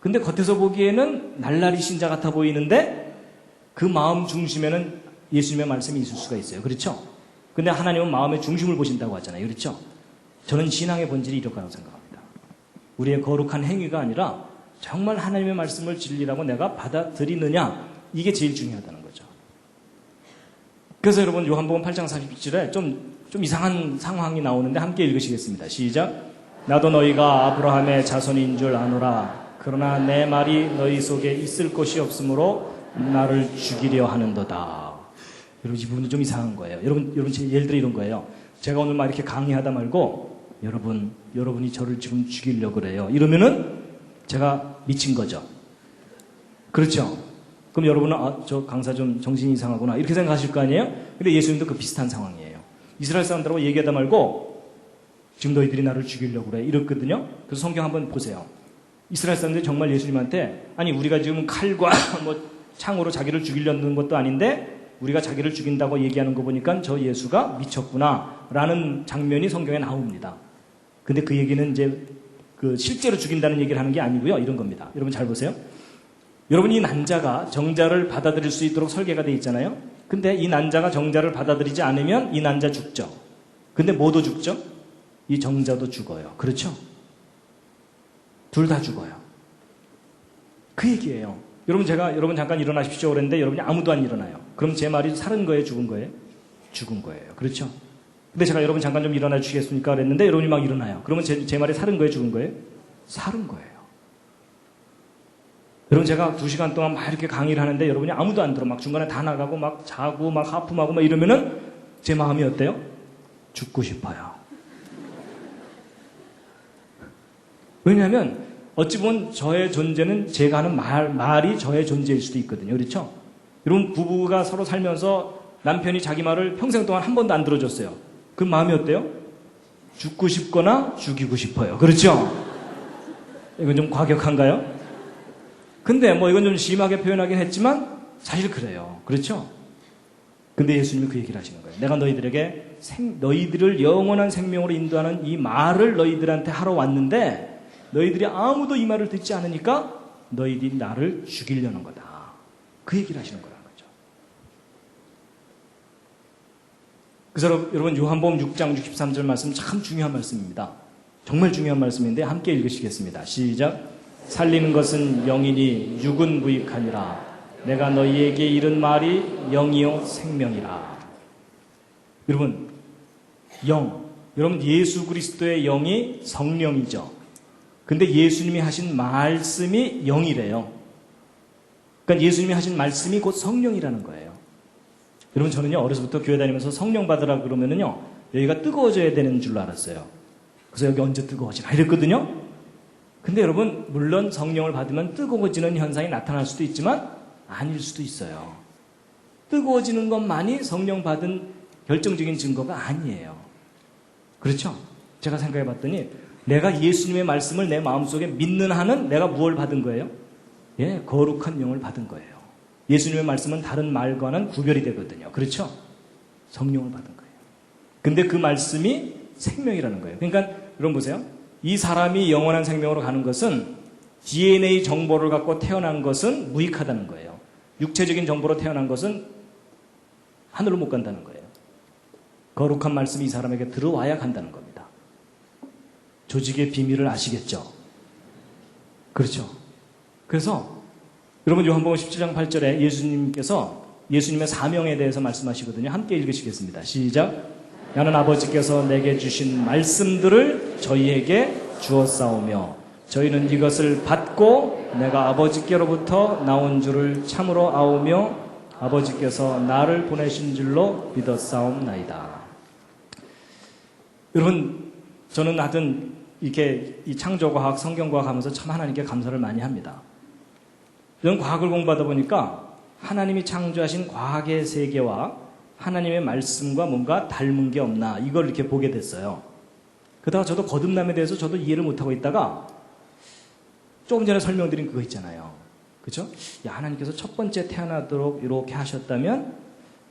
근데 겉에서 보기에는 날라리 신자 같아 보이는데 그 마음 중심에는 예수님의 말씀이 있을 수가 있어요. 그렇죠? 근데 하나님은 마음의 중심을 보신다고 하잖아요. 그렇죠? 저는 신앙의 본질이 이렇다고 생각합니다. 우리의 거룩한 행위가 아니라 정말 하나님의 말씀을 진리라고 내가 받아들이느냐, 이게 제일 중요하다는 거죠. 그래서 여러분 요한복음 8장 47절에 좀 이상한 상황이 나오는데 함께 읽으시겠습니다. 시작. 나도 너희가 아브라함의 자손인 줄 아노라. 그러나 내 말이 너희 속에 있을 것이 없으므로 나를 죽이려 하는도다. 여러분 이 부분은 좀 이상한 거예요. 여러분 예를 들어 이런 거예요. 제가 오늘 막 이렇게 강의하다 말고 여러분이 저를 지금 죽이려고 그래요. 이러면은 제가 미친 거죠. 그렇죠? 그럼 여러분은 저 강사 좀 정신이 이상하구나 이렇게 생각하실 거 아니에요? 근데 예수님도 그 비슷한 상황이에요. 이스라엘 사람들하고 얘기하다 말고 지금 너희들이 나를 죽이려고 그래 이랬거든요. 그래서 성경 한번 보세요. 이스라엘 사람들이 정말 예수님한테 아니 우리가 지금 칼과 뭐 창으로 자기를 죽이려는 것도 아닌데 우리가 자기를 죽인다고 얘기하는 거 보니까 저 예수가 미쳤구나 라는 장면이 성경에 나옵니다. 근데 그 얘기는 이제 그 실제로 죽인다는 얘기를 하는 게 아니고요. 이런 겁니다. 여러분 잘 보세요. 여러분 이 난자가 정자를 받아들일 수 있도록 설계가 되어 있잖아요. 근데 이 난자가 정자를 받아들이지 않으면 이 난자 죽죠. 근데 뭐도 죽죠? 이 정자도 죽어요. 그렇죠? 둘 다 죽어요. 그 얘기예요. 여러분 잠깐 일어나십시오 그랬는데 여러분이 아무도 안 일어나요. 그럼 제 말이 살은 거예요? 죽은 거예요? 죽은 거예요. 그렇죠? 근데 제가 여러분 잠깐 좀 일어나 주시겠습니까? 그랬는데 여러분이 막 일어나요. 그러면 제 말이 살은 거예요? 죽은 거예요? 살은 거예요. 여러분 제가 2시간 동안 막 이렇게 강의를 하는데 여러분이 아무도 안 들어. 막 중간에 다 나가고 막 자고 막 하품하고 막 이러면은 제 마음이 어때요? 죽고 싶어요. 왜냐하면 어찌 보면 저의 존재는 제가 하는 말이 저의 존재일 수도 있거든요. 그렇죠? 여러분 부부가 서로 살면서 남편이 자기 말을 평생 동안 한 번도 안 들어줬어요. 그 마음이 어때요? 죽고 싶거나 죽이고 싶어요. 그렇죠? 이건 좀 과격한가요? 근데 뭐 이건 좀 심하게 표현하긴 했지만 사실 그래요. 그렇죠? 근데 예수님이 그 얘기를 하시는 거예요. 내가 너희들에게 너희들을 영원한 생명으로 인도하는 이 말을 너희들한테 하러 왔는데 너희들이 아무도 이 말을 듣지 않으니까 너희들이 나를 죽이려는 거다. 그 얘기를 하시는 거라는 거죠. 그래서 여러분 요한복음 6장 63절 말씀 참 중요한 말씀입니다. 정말 중요한 말씀인데 함께 읽으시겠습니다. 시작. 살리는 것은 영이니 육은 무익하니라. 내가 너희에게 이른 말이 영이요 생명이라. 여러분 여러분 예수 그리스도의 영이 성령이죠. 근데 예수님이 하신 말씀이 영이래요. 그러니까 예수님이 하신 말씀이 곧 성령이라는 거예요. 여러분 저는요 어려서부터 교회 다니면서 성령 받으라 그러면은요 여기가 뜨거워져야 되는 줄로 알았어요. 그래서 여기 언제 뜨거워지나 이랬거든요. 근데 여러분 물론 성령을 받으면 뜨거워지는 현상이 나타날 수도 있지만 아닐 수도 있어요. 뜨거워지는 것만이 성령 받은 결정적인 증거가 아니에요. 그렇죠? 제가 생각해 봤더니 내가 예수님의 말씀을 내 마음속에 믿는 한은 내가 무엇을 받은 거예요? 예, 거룩한 영을 받은 거예요. 예수님의 말씀은 다른 말과는 구별이 되거든요. 그렇죠? 성령을 받은 거예요. 근데 그 말씀이 생명이라는 거예요. 그러니까 여러분 보세요. 이 사람이 영원한 생명으로 가는 것은 DNA 정보를 갖고 태어난 것은 무익하다는 거예요. 육체적인 정보로 태어난 것은 하늘로 못 간다는 거예요. 거룩한 말씀이 이 사람에게 들어와야 간다는 겁니다. 조직의 비밀을 아시겠죠? 그렇죠? 그래서 여러분 요한복음 17장 8절에 예수님께서 예수님의 사명에 대해서 말씀하시거든요. 함께 읽으시겠습니다. 시작. 나는 아버지께서 내게 주신 말씀들을 저희에게 주었사오며 저희는 이것을 받고 내가 아버지께로부터 나온 줄을 참으로 아오며 아버지께서 나를 보내신 줄로 믿었사옵나이다. 여러분, 저는 하여튼 이렇게 이 창조과학, 성경과학 하면서 참 하나님께 감사를 많이 합니다. 저는 과학을 공부하다 보니까 하나님이 창조하신 과학의 세계와 하나님의 말씀과 뭔가 닮은 게 없나 이걸 이렇게 보게 됐어요. 그러다가 저도 거듭남에 대해서 저도 이해를 못하고 있다가 조금 전에 설명드린 그거 있잖아요. 그렇죠? 야, 하나님께서 첫 번째 태어나도록 이렇게 하셨다면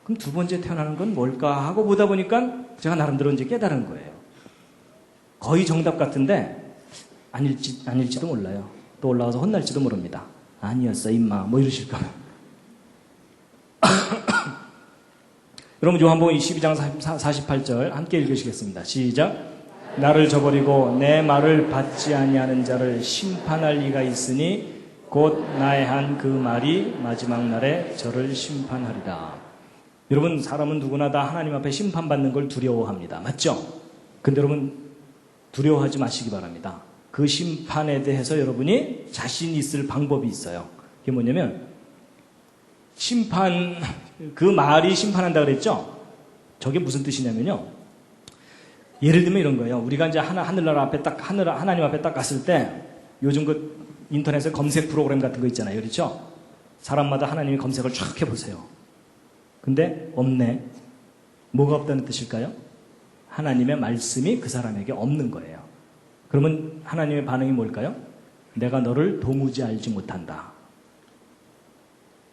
그럼 두 번째 태어나는 건 뭘까 하고 보다 보니까 제가 나름대로 이제 깨달은 거예요. 거의 정답 같은데 아닐지도 몰라요. 또 올라와서 혼날지도 모릅니다. 아니었어 임마 뭐 이러실까. 여러분 요한복음 22장 48절 함께 읽으시겠습니다. 시작. 나를 저버리고 내 말을 받지 아니하는 자를 심판할 이가 있으니 곧 나의 한 그 말이 마지막 날에 저를 심판하리라. 여러분 사람은 누구나 다 하나님 앞에 심판받는 걸 두려워합니다. 맞죠? 근데 여러분 두려워하지 마시기 바랍니다. 그 심판에 대해서 여러분이 자신 있을 방법이 있어요. 그게 뭐냐면 심판, 그 말이 심판한다 그랬죠? 저게 무슨 뜻이냐면요. 예를 들면 이런 거예요. 우리가 이제 하나님 앞에 딱 갔을 때 요즘 그 인터넷에 검색 프로그램 같은 거 있잖아요. 그렇죠? 사람마다 하나님이 검색을 쫙 해보세요. 근데 없네. 뭐가 없다는 뜻일까요? 하나님의 말씀이 그 사람에게 없는 거예요. 그러면 하나님의 반응이 뭘까요? 내가 너를 도무지 알지 못한다.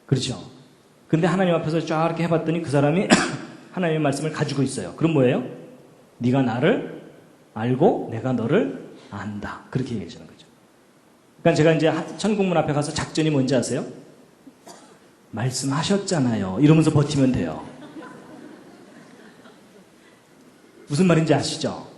그렇죠? 근데 하나님 앞에서 쫙 이렇게 해봤더니 그 사람이 하나님의 말씀을 가지고 있어요. 그럼 뭐예요? 네가 나를 알고 내가 너를 안다. 그렇게 얘기해 주는 거죠. 그러니까 제가 이제 천국문 앞에 가서 작전이 뭔지 아세요? 말씀하셨잖아요. 이러면서 버티면 돼요. 무슨 말인지 아시죠?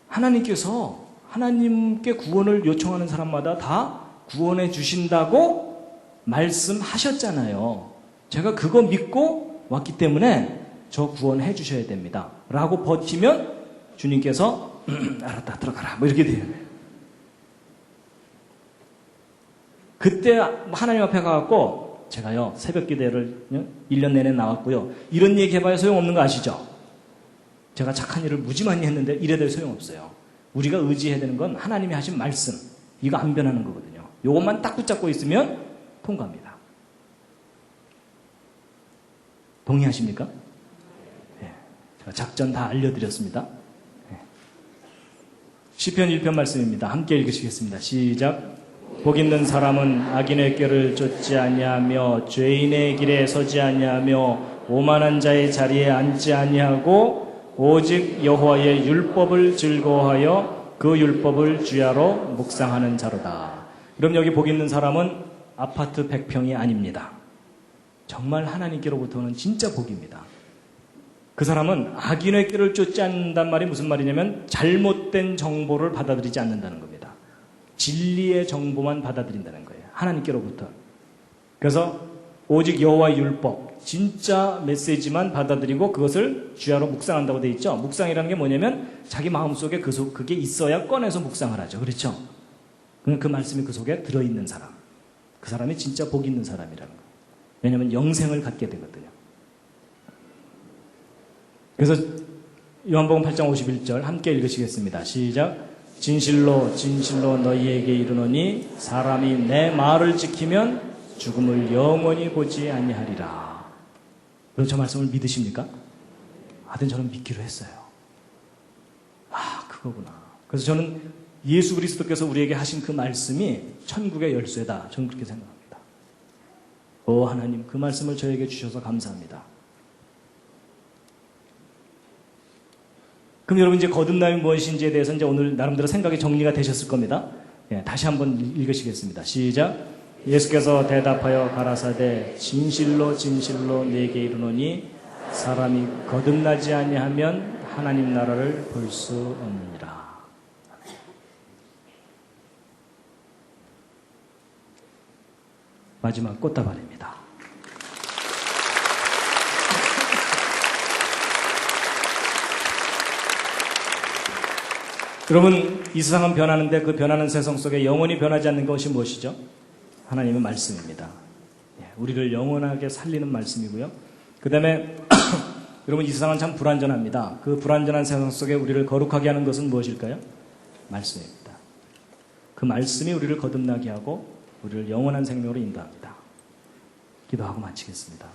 하나님께서 하나님께 구원을 요청하는 사람마다 다 구원해 주신다고 말씀하셨잖아요. 제가 그거 믿고 왔기 때문에 저 구원해 주셔야 됩니다. 라고 버티면 주님께서 알았다 들어가라 뭐 이렇게 돼요. 그때 하나님 앞에 가갖고 제가요 새벽 기도를 1년 내내 나왔고요. 이런 얘기 해봐야 소용없는 거 아시죠? 제가 착한 일을 무지 많이 했는데 이래도 소용없어요. 우리가 의지해야 되는 건 하나님이 하신 말씀. 이거 안 변하는 거거든요. 이것만 딱 붙잡고 있으면 통과합니다. 동의하십니까? 네. 제가 작전 다 알려드렸습니다. 네. 시편 1편 말씀입니다. 함께 읽으시겠습니다. 시작. 복 있는 사람은 악인의 꾀를 쫓지 아니하며 죄인의 길에 서지 아니하며 오만한 자의 자리에 앉지 아니하고 오직 여호와의 율법을 즐거워하여 그 율법을 주야로 묵상하는 자로다. 그럼 여기 복 있는 사람은 아파트 100평이 아닙니다. 정말 하나님께로부터는 진짜 복입니다. 그 사람은 악인의 길을 쫓지 않는단 말이 무슨 말이냐면 잘못된 정보를 받아들이지 않는다는 겁니다. 진리의 정보만 받아들인다는 거예요. 하나님께로부터. 그래서 오직 여호와의 율법, 진짜 메시지만 받아들이고 그것을 주야로 묵상한다고 되어 있죠. 묵상이라는 게 뭐냐면 자기 마음속에 그게 있어야 꺼내서 묵상을 하죠. 그렇죠? 그 말씀이 그 속에 들어있는 사람. 그 사람이 진짜 복 있는 사람이라는 거예요. 왜냐하면 영생을 갖게 되거든요. 그래서 요한복음 8장 51절 함께 읽으시겠습니다. 시작. 진실로 진실로 너희에게 이르노니 사람이 내 말을 지키면 죽음을 영원히 보지 아니하리라. 여러분 저 말씀을 믿으십니까? 하여튼 저는 믿기로 했어요. 아 그거구나. 그래서 저는 예수 그리스도께서 우리에게 하신 그 말씀이 천국의 열쇠다. 저는 그렇게 생각합니다. 오 하나님 그 말씀을 저에게 주셔서 감사합니다. 그럼 여러분 이제 거듭남이 무엇인지에 대해서 이제 오늘 나름대로 생각이 정리가 되셨을 겁니다. 예, 다시 한번 읽으시겠습니다. 시작. 예수께서 대답하여 가라사대 진실로 진실로 네게 이르노니 사람이 거듭나지 아니하면 하나님 나라를 볼 수 없느니라. 마지막 꽃다발입니다. 여러분, 이 세상은 변하는데 그 변하는 세상 속에 영원히 변하지 않는 것이 무엇이죠? 하나님의 말씀입니다. 우리를 영원하게 살리는 말씀이고요. 그 다음에 여러분, 이 세상은 참 불완전합니다. 그 불완전한 세상 속에 우리를 거룩하게 하는 것은 무엇일까요? 말씀입니다. 그 말씀이 우리를 거듭나게 하고 우리를 영원한 생명으로 인도합니다. 기도하고 마치겠습니다.